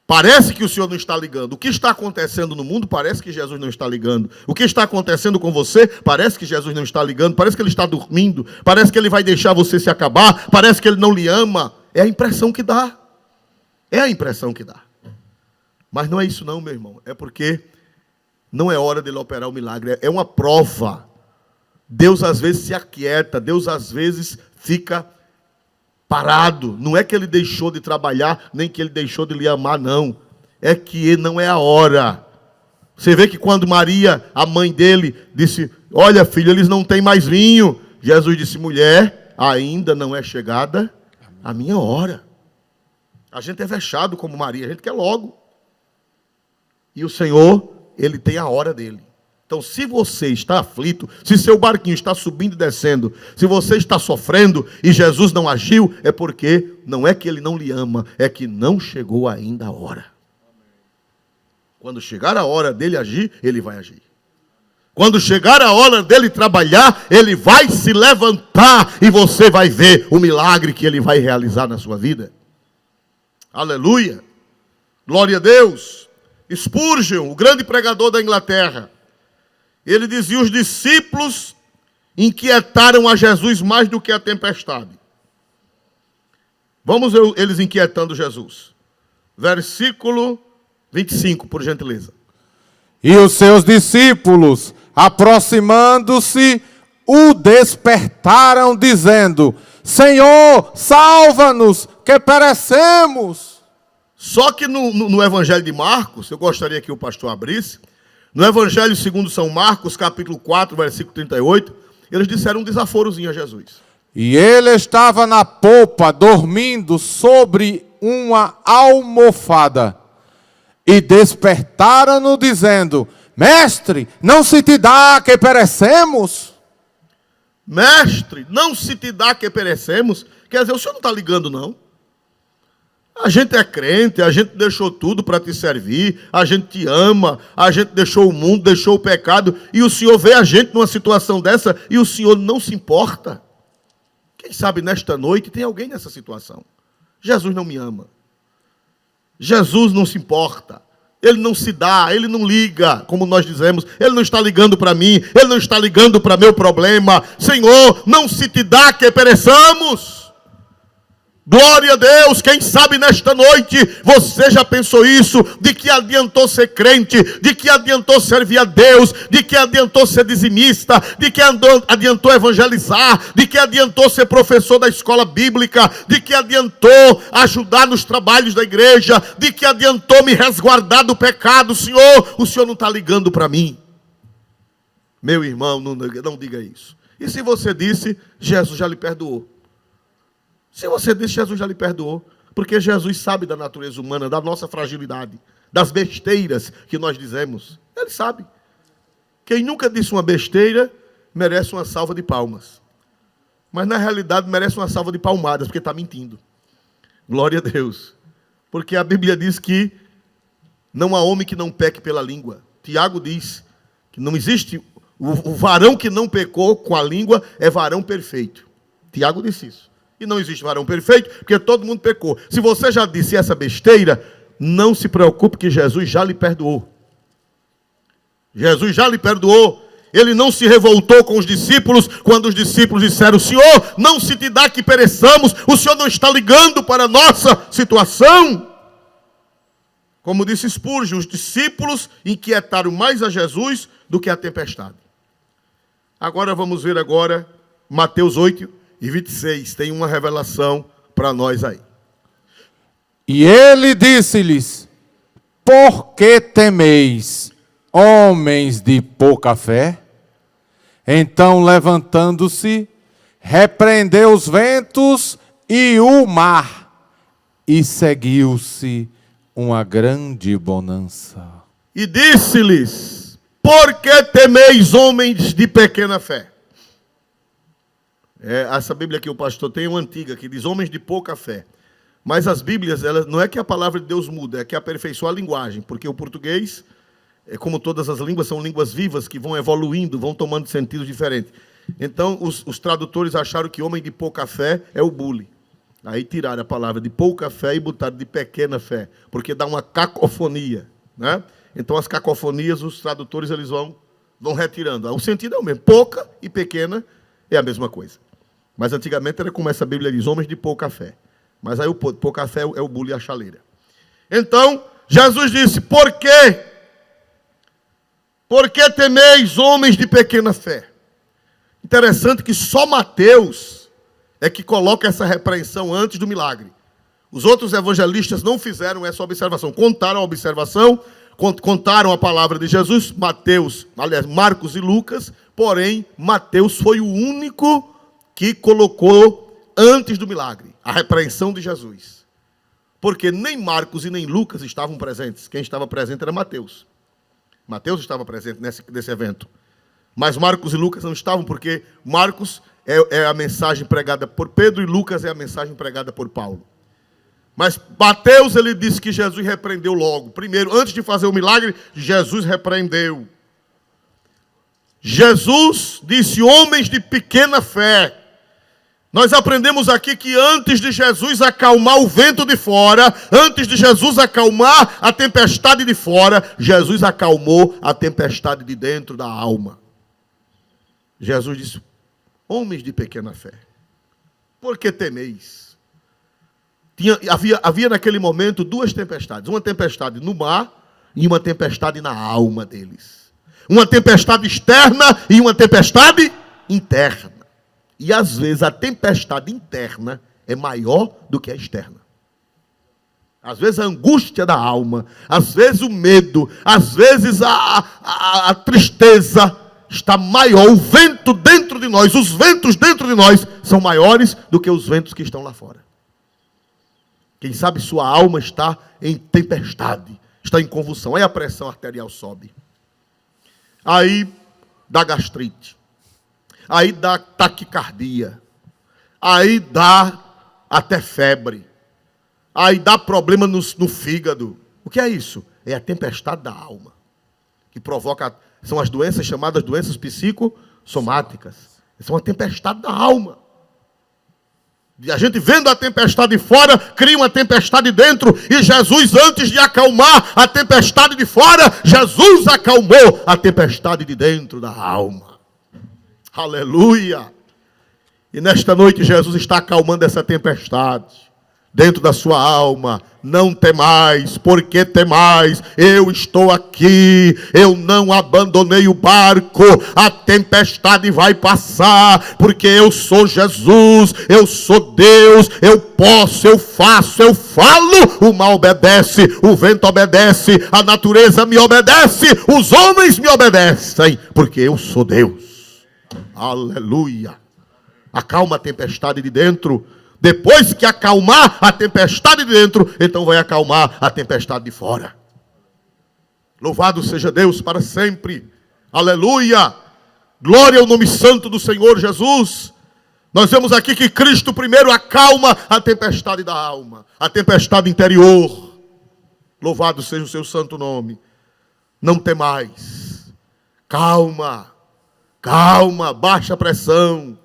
Parece que o Senhor não está ligando. O que está acontecendo no mundo, parece que Jesus não está ligando. O que está acontecendo com você, parece que Jesus não está ligando. Parece que ele está dormindo. Parece que ele vai deixar você se acabar. Parece que ele não lhe ama. É a impressão que dá. É a impressão que dá. Mas não é isso não, meu irmão. É porque não é hora dele operar o milagre. É uma prova. Deus às vezes se aquieta. Deus às vezes fica parado. Não é que ele deixou de trabalhar, nem que ele deixou de lhe amar, não. É que não é a hora. Você vê que quando Maria, a mãe dele, disse: olha, filho, eles não têm mais vinho. Jesus disse: mulher, ainda não é chegada a minha hora. A gente é vexado como Maria, a gente quer logo. E o Senhor, Ele tem a hora dele. Então, se você está aflito, se seu barquinho está subindo e descendo, se você está sofrendo e Jesus não agiu, é porque não é que Ele não lhe ama, é que não chegou ainda a hora. Quando chegar a hora dele agir, Ele vai agir. Quando chegar a hora dele trabalhar, Ele vai se levantar e você vai ver o milagre que Ele vai realizar na sua vida. Aleluia! Glória a Deus! Spurgeon, o grande pregador da Inglaterra, ele dizia: os discípulos inquietaram a Jesus mais do que a tempestade. Vamos ver eles inquietando Jesus. Versículo 25, por gentileza. E os seus discípulos, aproximando-se, o despertaram, dizendo: Senhor, salva-nos, que perecemos. Só que no Evangelho de Marcos, eu gostaria que o pastor abrisse, no Evangelho segundo São Marcos, capítulo 4, versículo 38, eles disseram um desaforozinho a Jesus. E ele estava na popa, dormindo sobre uma almofada. E despertaram-no, dizendo: Mestre, não se te dá que perecemos? Mestre, não se te dá que perecemos? Quer dizer, o senhor não está ligando, não? A gente é crente, a gente deixou tudo para te servir, a gente te ama, a gente deixou o mundo, deixou o pecado, e o Senhor vê a gente numa situação dessa e o Senhor não se importa. Quem sabe nesta noite tem alguém nessa situação. Jesus não me ama. Jesus não se importa. Ele não se dá, ele não liga, como nós dizemos. Ele não está ligando para mim, ele não está ligando para meu problema. Senhor, não se te dá que pereçamos. Glória a Deus, quem sabe nesta noite você já pensou isso, de que adiantou ser crente, de que adiantou servir a Deus, de que adiantou ser dizimista, de que adiantou evangelizar, de que adiantou ser professor da escola bíblica, de que adiantou ajudar nos trabalhos da igreja, de que adiantou me resguardar do pecado. Senhor, o Senhor não está ligando para mim. Meu irmão, não diga isso. E se você disse, Jesus já lhe perdoou. Se você disse, Jesus já lhe perdoou, porque Jesus sabe da natureza humana, da nossa fragilidade, das besteiras que nós dizemos. Ele sabe. Quem nunca disse uma besteira, merece uma salva de palmas. Mas na realidade merece uma salva de palmadas, porque está mentindo. Glória a Deus. Porque a Bíblia diz que não há homem que não peque pela língua. Tiago diz que não existe, o varão que não pecou com a língua é varão perfeito. Tiago disse isso. E não existe varão perfeito, porque todo mundo pecou. Se você já disse essa besteira, não se preocupe que Jesus já lhe perdoou. Jesus já lhe perdoou. Ele não se revoltou com os discípulos, quando os discípulos disseram: Senhor, não se te dá que pereçamos, o Senhor não está ligando para a nossa situação. Como disse Spurgeon, os discípulos inquietaram mais a Jesus do que a tempestade. Agora vamos ver Mateus 8:26, tem uma revelação para nós aí. E ele disse-lhes: por que temeis, homens de pouca fé? Então, levantando-se, repreendeu os ventos e o mar, e seguiu-se uma grande bonança. E disse-lhes: por que temeis, homens de pequena fé? Essa Bíblia que o pastor tem é uma antiga, que diz homens de pouca fé. Mas as Bíblias, não é que a palavra de Deus muda, é que aperfeiçoa a linguagem, porque o português, como todas as línguas, são línguas vivas que vão evoluindo, vão tomando sentidos diferentes. Então, os tradutores acharam que homem de pouca fé é o bully. Aí tiraram a palavra de pouca fé e botaram de pequena fé, porque dá uma cacofonia, né? Então, as cacofonias, os tradutores eles vão retirando. O sentido é o mesmo, pouca e pequena é a mesma coisa. Mas antigamente era como essa Bíblia diz, homens de pouca fé. Mas aí o pouca fé é o bullying e a chaleira. Então, Jesus disse: por quê? Por que temeis, homens de pequena fé? Interessante que só Mateus é que coloca essa repreensão antes do milagre. Os outros evangelistas não fizeram essa observação. Contaram a observação, contaram a palavra de Jesus, Mateus, aliás, Marcos e Lucas, porém, Mateus foi o único que colocou antes do milagre a repreensão de Jesus. Porque nem Marcos e nem Lucas estavam presentes. Quem estava presente era Mateus. Mateus estava presente nesse evento. Mas Marcos e Lucas não estavam, porque Marcos é a mensagem pregada por Pedro e Lucas é a mensagem pregada por Paulo. Mas Mateus, ele disse que Jesus repreendeu logo. Primeiro, antes de fazer o milagre, Jesus repreendeu. Jesus disse: homens de pequena fé. Nós aprendemos aqui que antes de Jesus acalmar o vento de fora, antes de Jesus acalmar a tempestade de fora, Jesus acalmou a tempestade de dentro da alma. Jesus disse: homens de pequena fé, por que temeis? Havia naquele momento duas tempestades. Uma tempestade no mar e uma tempestade na alma deles. Uma tempestade externa e uma tempestade interna. E às vezes a tempestade interna é maior do que a externa. Às vezes a angústia da alma, às vezes o medo, às vezes a tristeza está maior. O vento dentro de nós, os ventos dentro de nós são maiores do que os ventos que estão lá fora. Quem sabe sua alma está em tempestade, está em convulsão. Aí a pressão arterial sobe. Aí dá gastrite. Aí dá taquicardia. Aí dá até febre. Aí dá problema no fígado. O que é isso? É a tempestade da alma. Que provoca, são as doenças chamadas doenças psicossomáticas. São a tempestade da alma. E a gente vendo a tempestade fora, cria uma tempestade dentro. E Jesus, antes de acalmar a tempestade de fora, Jesus acalmou a tempestade de dentro da alma. Aleluia! E nesta noite Jesus está acalmando essa tempestade dentro da sua alma. Não temais, porque temais? Eu estou aqui, eu não abandonei o barco, a tempestade vai passar, porque eu sou Jesus, eu sou Deus, eu posso, eu faço, eu falo, o mar obedece, o vento obedece, a natureza me obedece, os homens me obedecem, porque eu sou Deus. Aleluia! Acalma a tempestade de dentro. Depois que acalmar a tempestade de dentro, então vai acalmar a tempestade de fora. Louvado seja Deus para sempre. Aleluia. Glória ao nome santo do Senhor Jesus. Nós vemos aqui que Cristo primeiro acalma a tempestade da alma, a tempestade interior. Louvado seja o seu santo nome. Não temais. Calma. Calma, baixa pressão.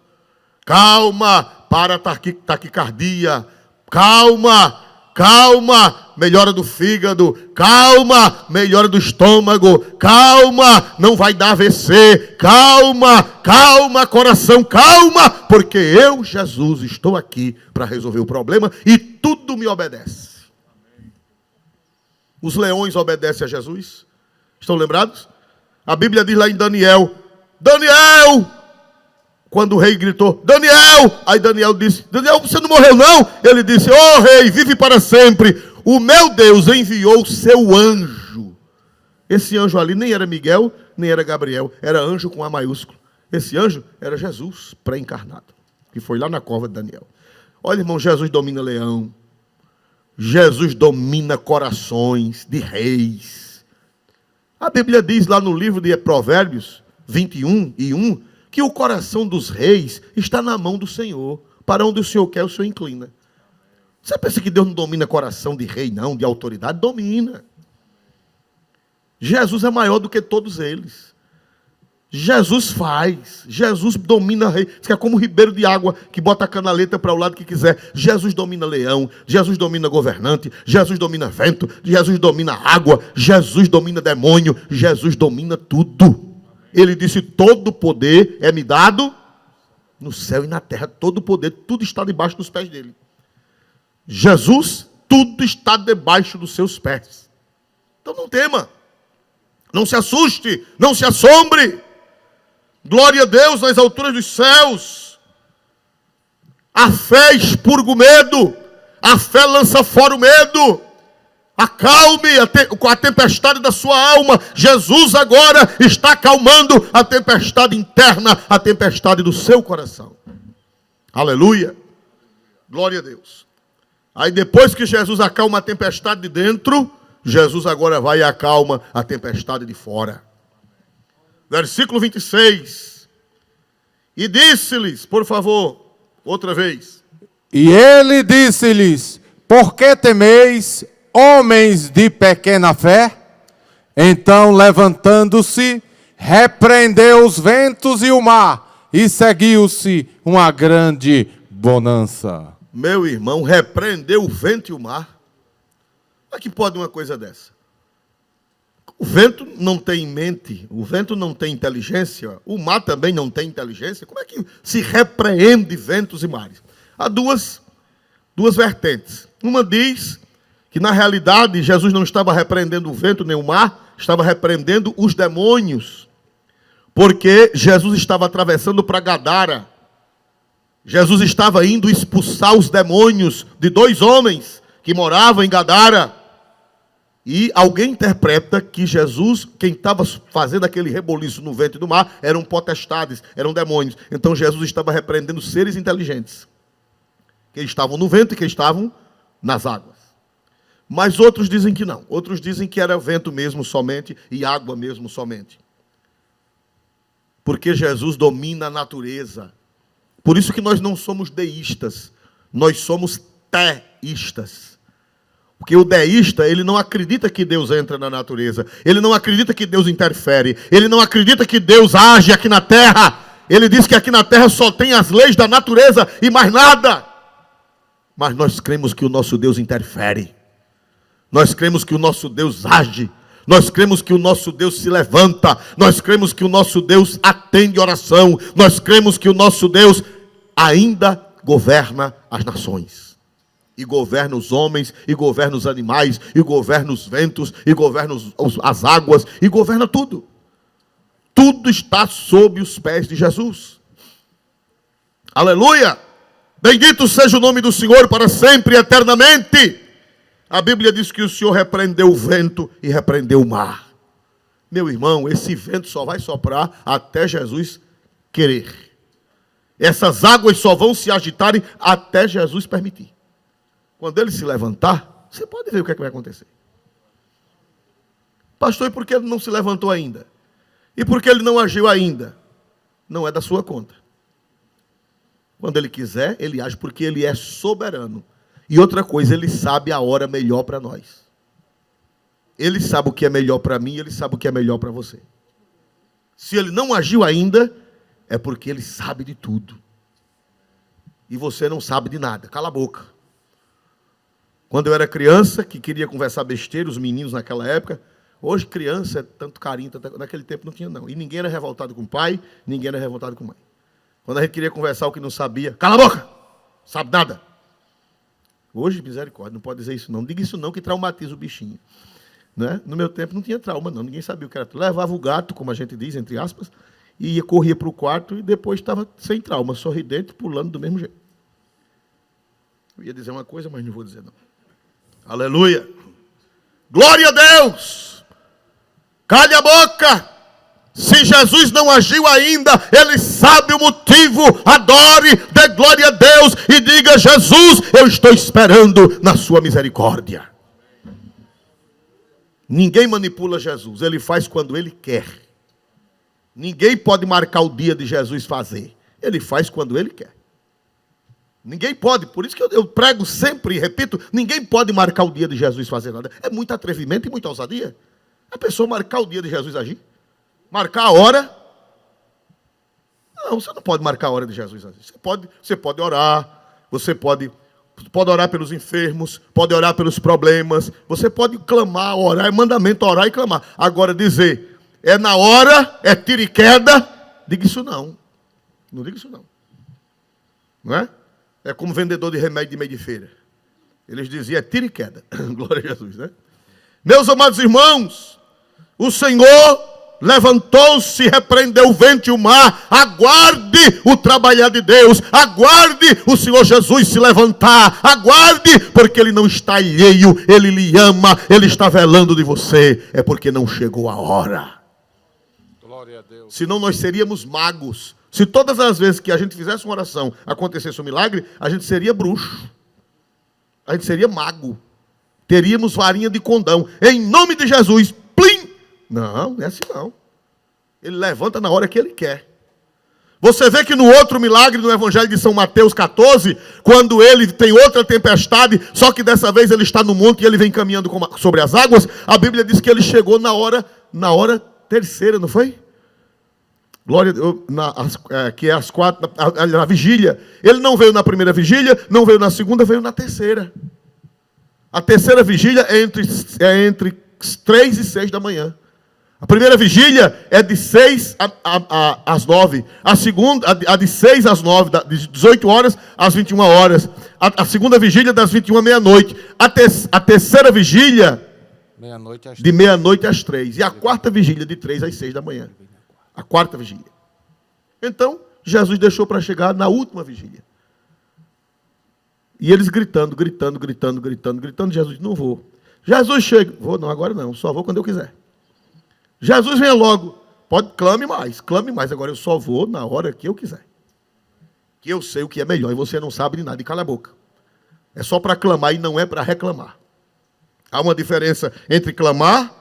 Calma. Para a taquicardia, calma, calma, melhora do fígado, calma, melhora do estômago, calma, não vai dar AVC, calma, calma, coração, calma, porque eu, Jesus, estou aqui para resolver o problema e tudo me obedece. Os leões obedecem a Jesus, estão lembrados? A Bíblia diz lá em Daniel, Daniel! Quando o rei gritou, Daniel! Aí Daniel disse, Daniel, você não morreu não? Ele disse, oh rei, vive para sempre. O meu Deus enviou o seu anjo. Esse anjo ali nem era Miguel, nem era Gabriel. Era anjo com A maiúsculo. Esse anjo era Jesus pré-encarnado. Que foi lá na cova de Daniel. Olha, irmão, Jesus domina leão. Jesus domina corações de reis. A Bíblia diz lá no livro de Provérbios 21:1, que o coração dos reis está na mão do Senhor. Para onde o Senhor quer, o Senhor inclina. Você pensa que Deus não domina coração de rei, não, de autoridade? Domina. Jesus é maior do que todos eles. Jesus faz. Jesus domina rei. Isso é como o ribeiro de água que bota a canaleta para o lado que quiser. Jesus domina leão. Jesus domina governante. Jesus domina vento. Jesus domina água. Jesus domina demônio. Jesus domina tudo. Ele disse, todo poder é me dado no céu e na terra. Todo poder, tudo está debaixo dos pés dele. Jesus, tudo está debaixo dos seus pés. Então não tema, não se assuste, não se assombre. Glória a Deus nas alturas dos céus. A fé expurga o medo, a fé lança fora o medo. Acalme a tempestade da sua alma. Jesus agora está acalmando a tempestade interna, a tempestade do seu coração. Aleluia. Glória a Deus. Aí depois que Jesus acalma a tempestade de dentro, Jesus agora vai e acalma a tempestade de fora. Versículo 26. E disse-lhes, por favor, outra vez. E ele disse-lhes: por que temeis, homens de pequena fé? Então, levantando-se, repreendeu os ventos e o mar, e seguiu-se uma grande bonança. Meu irmão, repreendeu o vento e o mar. Como é que pode uma coisa dessa? O vento não tem mente, o vento não tem inteligência, o mar também não tem inteligência. Como é que se repreende ventos e mares? Há duas vertentes. Uma diz que, na realidade, Jesus não estava repreendendo o vento nem o mar, estava repreendendo os demônios. Porque Jesus estava atravessando para Gadara. Jesus estava indo expulsar os demônios de 2 homens que moravam em Gadara. E alguém interpreta que Jesus, quem estava fazendo aquele reboliço no vento e no mar, eram potestades, eram demônios. Então Jesus estava repreendendo seres inteligentes, que estavam no vento e que estavam nas águas. Mas outros dizem que não. Outros dizem que era vento mesmo somente e água mesmo somente. Porque Jesus domina a natureza. Por isso que nós não somos deístas, nós somos teístas. Porque o deísta, ele não acredita que Deus entra na natureza. Ele não acredita que Deus interfere. Ele não acredita que Deus age aqui na terra. Ele diz que aqui na terra só tem as leis da natureza e mais nada. Mas nós cremos que o nosso Deus interfere. Nós cremos que o nosso Deus age. Nós cremos que o nosso Deus se levanta. Nós cremos que o nosso Deus atende oração. Nós cremos que o nosso Deus ainda governa as nações. E governa os homens, e governa os animais, e governa os ventos, e governa as águas, e governa tudo. Tudo está sob os pés de Jesus. Aleluia! Bendito seja o nome do Senhor para sempre e eternamente. A Bíblia diz que o Senhor repreendeu o vento e repreendeu o mar. Meu irmão, esse vento só vai soprar até Jesus querer. Essas águas só vão se agitarem até Jesus permitir. Quando ele se levantar, você pode ver o que é que vai acontecer. Pastor, e por que ele não se levantou ainda? E por que ele não agiu ainda? Não é da sua conta. Quando ele quiser, ele age porque ele é soberano. E outra coisa, ele sabe a hora melhor para nós. Ele sabe o que é melhor para mim, ele sabe o que é melhor para você. Se ele não agiu ainda, é porque ele sabe de tudo. E você não sabe de nada. Cala a boca. Quando eu era criança, que queria conversar besteira, os meninos naquela época, hoje criança é tanto carinho, naquele tempo não tinha não. E ninguém era revoltado com o pai, ninguém era revoltado com a mãe. Quando a gente queria conversar o que não sabia, cala a boca, sabe nada. Hoje, misericórdia, não pode dizer isso não. Não diga isso não, que traumatiza o bichinho. Né? No meu tempo não tinha trauma não, ninguém sabia o que era. Levava o gato, como a gente diz, entre aspas, e corria para o quarto e depois estava sem trauma, sorridente, pulando do mesmo jeito. Eu ia dizer uma coisa, mas não vou dizer não. Aleluia. Glória a Deus. Cale a boca. Se Jesus não agiu ainda, ele sabe o motivo. Adore, dê glória a Deus e diga: Jesus, eu estou esperando na sua misericórdia. Ninguém manipula Jesus, ele faz quando ele quer. Ninguém pode marcar o dia de Jesus fazer. Ele faz quando ele quer. Ninguém pode, por isso que eu prego sempre e repito, ninguém pode marcar o dia de Jesus fazer nada. É muito atrevimento e muita ousadia. A pessoa marcar o dia de Jesus agir. Marcar a hora. Não, você não pode marcar a hora de Jesus agir. Você pode orar, você pode orar pelos enfermos, pode orar pelos problemas, você pode clamar, orar, é mandamento orar e clamar. Agora dizer, é na hora, é tiro e queda, diga isso não. Não diga isso não. Não é? É como vendedor de remédio de meio de feira. Eles diziam, é tiro e queda. Glória a Jesus, né? Meus amados irmãos, o Senhor levantou-se, repreendeu o vento e o mar. Aguarde o trabalhar de Deus. Aguarde o Senhor Jesus se levantar. Aguarde, porque Ele não está alheio. Ele lhe ama. Ele está velando de você. É porque não chegou a hora. Glória a Deus. Senão nós seríamos magos. Se todas as vezes que a gente fizesse uma oração acontecesse um milagre, a gente seria bruxo. A gente seria mago. Teríamos varinha de condão. Em nome de Jesus, plim! Não, não é assim não. Ele levanta na hora que ele quer. Você vê que no outro milagre, no Evangelho de São Mateus 14, quando ele tem outra tempestade, só que dessa vez ele está no monte e ele vem caminhando sobre as águas, a Bíblia diz que ele chegou na hora terceira, não foi? Glória, que é às 4, na vigília. Ele não veio na primeira vigília, não veio na segunda, veio na terceira. A terceira vigília é entre 3 e 6 da manhã. A primeira vigília é de 6 às 9. A segunda, a de 6 às 9, de 18 horas às 21 horas. A segunda vigília das 21 à meia-noite. A terceira vigília, de meia-noite às 3. E a quarta vigília, de 3 às 6 da manhã. A quarta vigília. Então, Jesus deixou para chegar na última vigília. E eles gritando. Jesus, não vou. Jesus chega. Vou não, agora não. Só vou quando eu quiser. Jesus venha logo. Clame mais. Agora eu só vou na hora que eu quiser. Que eu sei o que é melhor e você não sabe de nada. E cala a boca. É só para clamar e não é para reclamar. Há uma diferença entre clamar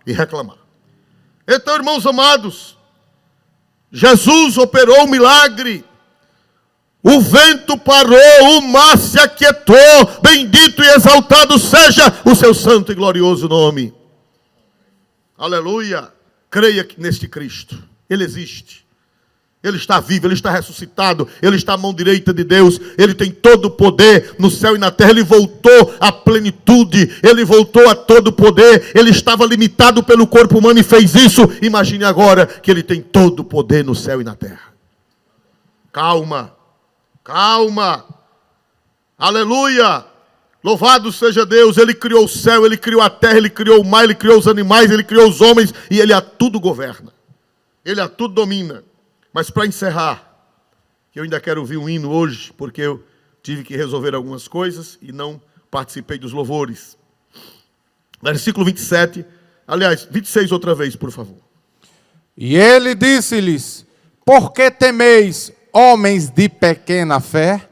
e reclamar. Então, irmãos amados, Jesus operou o milagre. O vento parou, o mar se aquietou. Bendito e exaltado seja o seu santo e glorioso nome. Aleluia. Creia neste Cristo. Ele existe. Ele está vivo, Ele está ressuscitado. Ele está à mão direita de Deus. Ele tem todo o poder no céu e na terra. Ele voltou à plenitude. Ele voltou a todo o poder. Ele estava limitado pelo corpo humano e fez isso. Imagine agora que Ele tem todo o poder no céu e na terra. Calma. Aleluia. Louvado seja Deus. Ele criou o céu, Ele criou a terra, Ele criou o mar, Ele criou os animais, Ele criou os homens e Ele a tudo governa. Ele a tudo domina. Mas para encerrar, eu ainda quero ouvir um hino hoje, porque eu tive que resolver algumas coisas e não participei dos louvores. Versículo 27, aliás, 26 outra vez, por favor. E ele disse-lhes: por que temeis, homens de pequena fé?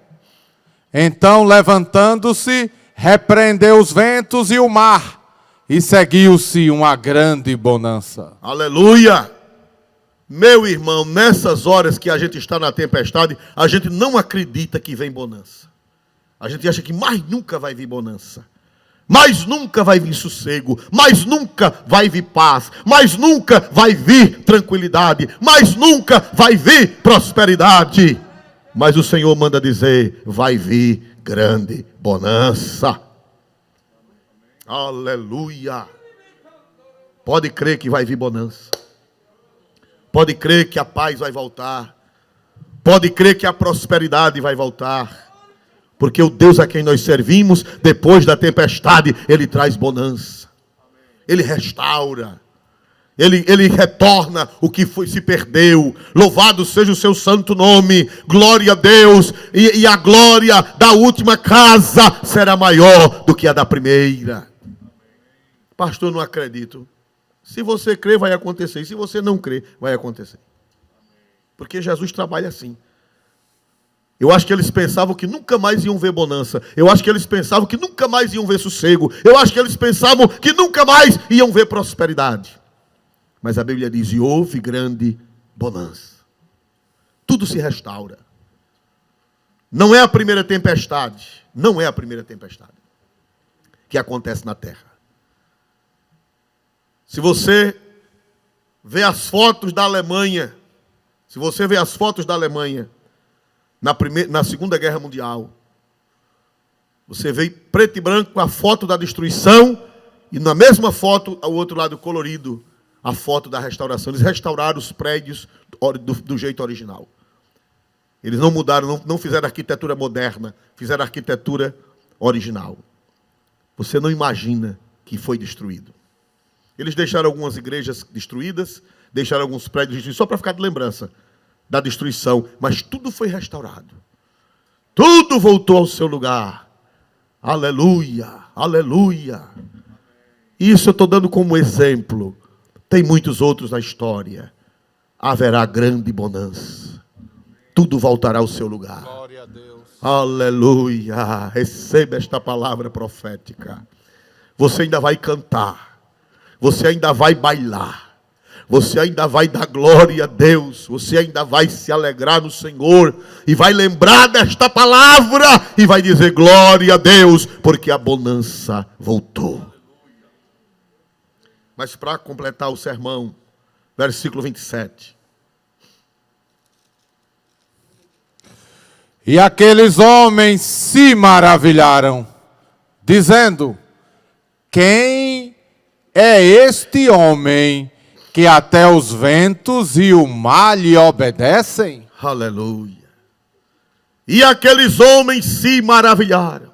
Então, levantando-se, repreendeu os ventos e o mar, e seguiu-se uma grande bonança. Aleluia! Meu irmão, nessas horas que a gente está na tempestade, a gente não acredita que vem bonança. A gente acha que mais nunca vai vir bonança. Mais nunca vai vir sossego. Mais nunca vai vir paz. Mais nunca vai vir tranquilidade. Mais nunca vai vir prosperidade. Mas o Senhor manda dizer, vai vir grande bonança. Aleluia. Pode crer que vai vir bonança. Pode crer que a paz vai voltar. Pode crer que a prosperidade vai voltar. Porque o Deus a quem nós servimos, depois da tempestade, Ele traz bonança. Ele restaura. Ele retorna o que se perdeu. Louvado seja o seu santo nome. Glória a Deus. E a glória da última casa será maior do que a da primeira. Pastor, não acredito. Se você crer, vai acontecer. E se você não crer, vai acontecer. Porque Jesus trabalha assim. Eu acho que eles pensavam que nunca mais iam ver bonança. Eu acho que eles pensavam que nunca mais iam ver sossego. Eu acho que eles pensavam que nunca mais iam ver prosperidade. Mas a Bíblia diz, e houve grande bonança. Tudo se restaura. Não é a primeira tempestade. Não é a primeira tempestade que acontece na terra. Se você vê as fotos da Alemanha, na Segunda Guerra Mundial, você vê preto e branco a foto da destruição e na mesma foto, ao outro lado colorido, a foto da restauração. Eles restauraram os prédios do jeito original. Eles não mudaram, não fizeram arquitetura moderna, fizeram arquitetura original. Você não imagina que foi destruído. Eles deixaram algumas igrejas destruídas, deixaram alguns prédios destruídos, só para ficar de lembrança da destruição. Mas tudo foi restaurado. Tudo voltou ao seu lugar. Aleluia, aleluia. Isso eu estou dando como exemplo. Tem muitos outros na história. Haverá grande bonança. Tudo voltará ao seu lugar. Glória a Deus. Aleluia. Receba esta palavra profética. Você ainda vai cantar. Você ainda vai bailar. Você ainda vai dar glória a Deus. Você ainda vai se alegrar no Senhor. E vai lembrar desta palavra. E vai dizer glória a Deus. Porque a bonança voltou. Mas para completar o sermão, versículo 27. E aqueles homens se maravilharam, dizendo: quem é este homem que até os ventos e o mar lhe obedecem? Aleluia. E aqueles homens se maravilharam.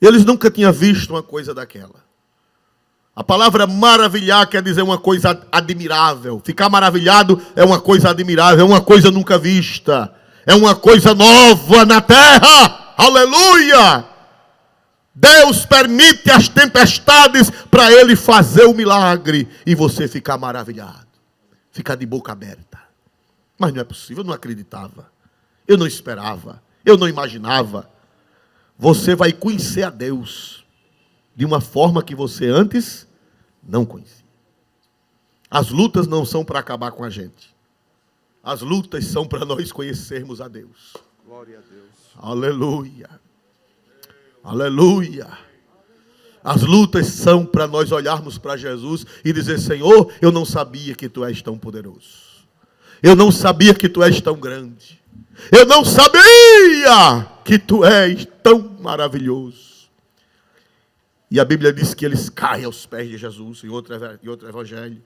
Eles nunca tinham visto uma coisa daquela. A palavra maravilhar quer dizer uma coisa admirável. Ficar maravilhado é uma coisa admirável, é uma coisa nunca vista. É uma coisa nova na terra. Aleluia! Deus permite as tempestades para Ele fazer o milagre. E você ficar maravilhado. Ficar de boca aberta. Mas não é possível, eu não acreditava. Eu não esperava. Eu não imaginava. Você vai conhecer a Deus de uma forma que você antes não conhecia. As lutas não são para acabar com a gente. As lutas são para nós conhecermos a Deus. Glória a Deus. Aleluia. Aleluia. As lutas são para nós olharmos para Jesus e dizer: Senhor, eu não sabia que Tu és tão poderoso. Eu não sabia que Tu és tão grande. Eu não sabia que Tu és tão maravilhoso. E a Bíblia diz que eles caem aos pés de Jesus, em outro evangelho.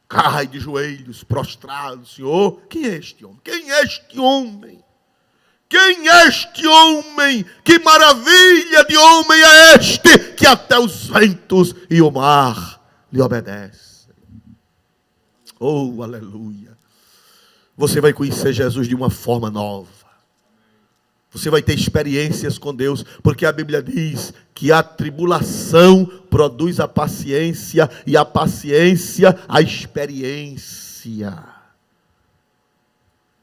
Cai de joelhos, prostrado. Senhor, quem é este homem? Quem é este homem? Quem é este homem? Que maravilha de homem é este, que até os ventos e o mar lhe obedecem. Oh, aleluia. Você vai conhecer Jesus de uma forma nova. Você vai ter experiências com Deus, porque a Bíblia diz que a tribulação produz a paciência, e a paciência a experiência.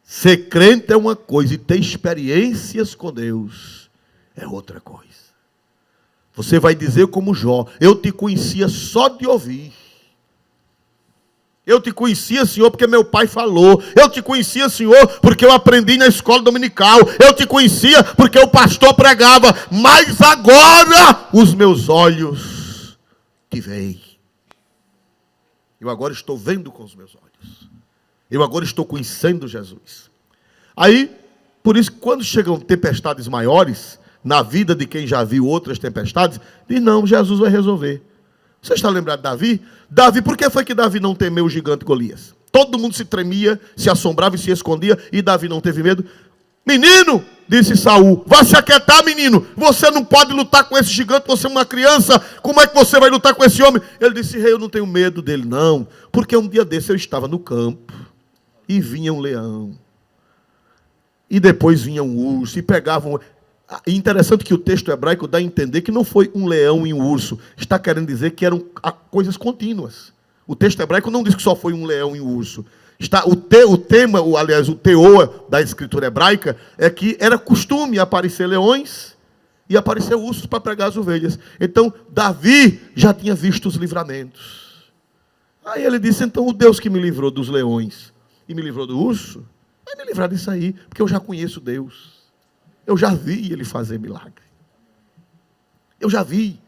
Ser crente é uma coisa, e ter experiências com Deus é outra coisa. Você vai dizer como Jó: eu te conhecia só de ouvir. Eu te conhecia, Senhor, porque meu pai falou. Eu te conhecia, Senhor, porque eu aprendi na escola dominical. Eu te conhecia porque o pastor pregava. Mas agora os meus olhos te veem. Eu agora estou vendo com os meus olhos. Eu agora estou conhecendo Jesus. Aí, por isso, quando chegam tempestades maiores, na vida de quem já viu outras tempestades, diz: não, Jesus vai resolver. Você está lembrado de Davi? Davi, por que foi que Davi não temeu o gigante Golias? Todo mundo se tremia, se assombrava e se escondia, e Davi não teve medo. Menino, disse Saul, vá se aquietar, menino. Você não pode lutar com esse gigante, você é uma criança. Como é que você vai lutar com esse homem? Ele disse: rei, eu não tenho medo dele, não. Porque um dia desse eu estava no campo, e vinha um leão. E depois vinha um urso, e pegavam... Interessante que o texto hebraico dá a entender que não foi um leão e um urso. Está querendo dizer que eram coisas contínuas. O texto hebraico não diz que só foi um leão e um urso. O tema, aliás, o teor da escritura hebraica é que era costume aparecer leões e aparecer ursos para pregar as ovelhas. Então, Davi já tinha visto os livramentos. Aí ele disse: então o Deus que me livrou dos leões e me livrou do urso, vai me livrar disso aí, porque eu já conheço Deus. Eu já vi Ele fazer milagre. Eu já vi.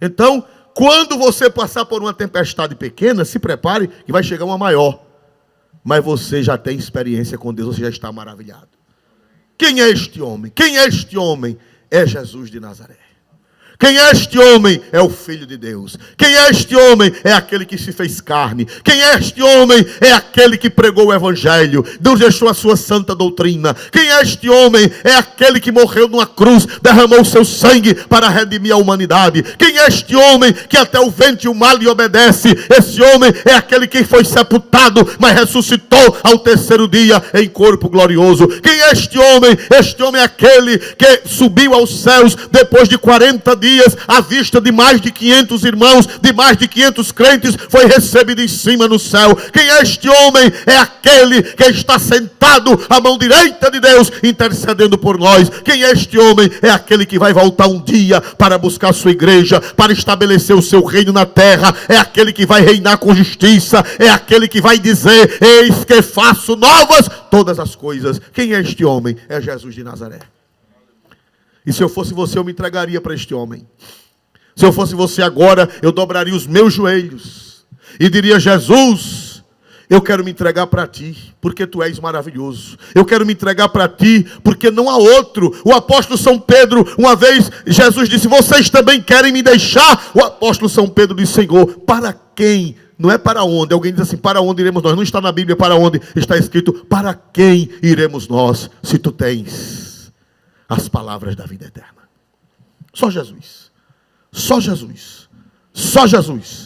Então, quando você passar por uma tempestade pequena, se prepare que vai chegar uma maior. Mas você já tem experiência com Deus, você já está maravilhado. Quem é este homem? Quem é este homem? É Jesus de Nazaré. Quem é este homem? É o Filho de Deus. Quem é este homem? É aquele que se fez carne. Quem é este homem? É aquele que pregou o Evangelho, não deixou a sua santa doutrina. Quem é este homem? É aquele que morreu numa cruz, derramou o seu sangue para redimir a humanidade. Quem é este homem que até o vento e o mar lhe obedece? Esse homem é aquele que foi sepultado, mas ressuscitou ao terceiro dia em corpo glorioso. Quem é este homem? Este homem é aquele que subiu aos céus depois de 40 dias, à vista de mais de 500 irmãos, de mais de 500 crentes, foi recebido em cima no céu. Quem é este homem? É aquele que está sentado à mão direita de Deus, intercedendo por nós. Quem é este homem? É aquele que vai voltar um dia para buscar a sua igreja, para estabelecer o seu reino na terra. É aquele que vai reinar com justiça. É aquele que vai dizer: eis que faço novas todas as coisas. Quem é este homem? É Jesus de Nazaré. E se eu fosse você, eu me entregaria para este homem. Se eu fosse você agora, eu dobraria os meus joelhos e diria: Jesus, eu quero me entregar para ti, porque tu és maravilhoso. Eu quero me entregar para ti, porque não há outro. O apóstolo São Pedro, uma vez, Jesus disse: vocês também querem me deixar? O apóstolo São Pedro disse: Senhor, para quem? Não é para onde. Alguém diz assim: para onde iremos nós? Não está na Bíblia para onde. Está escrito: para quem iremos nós, se tu tens as palavras da vida eterna. Só Jesus. Só Jesus. Só Jesus.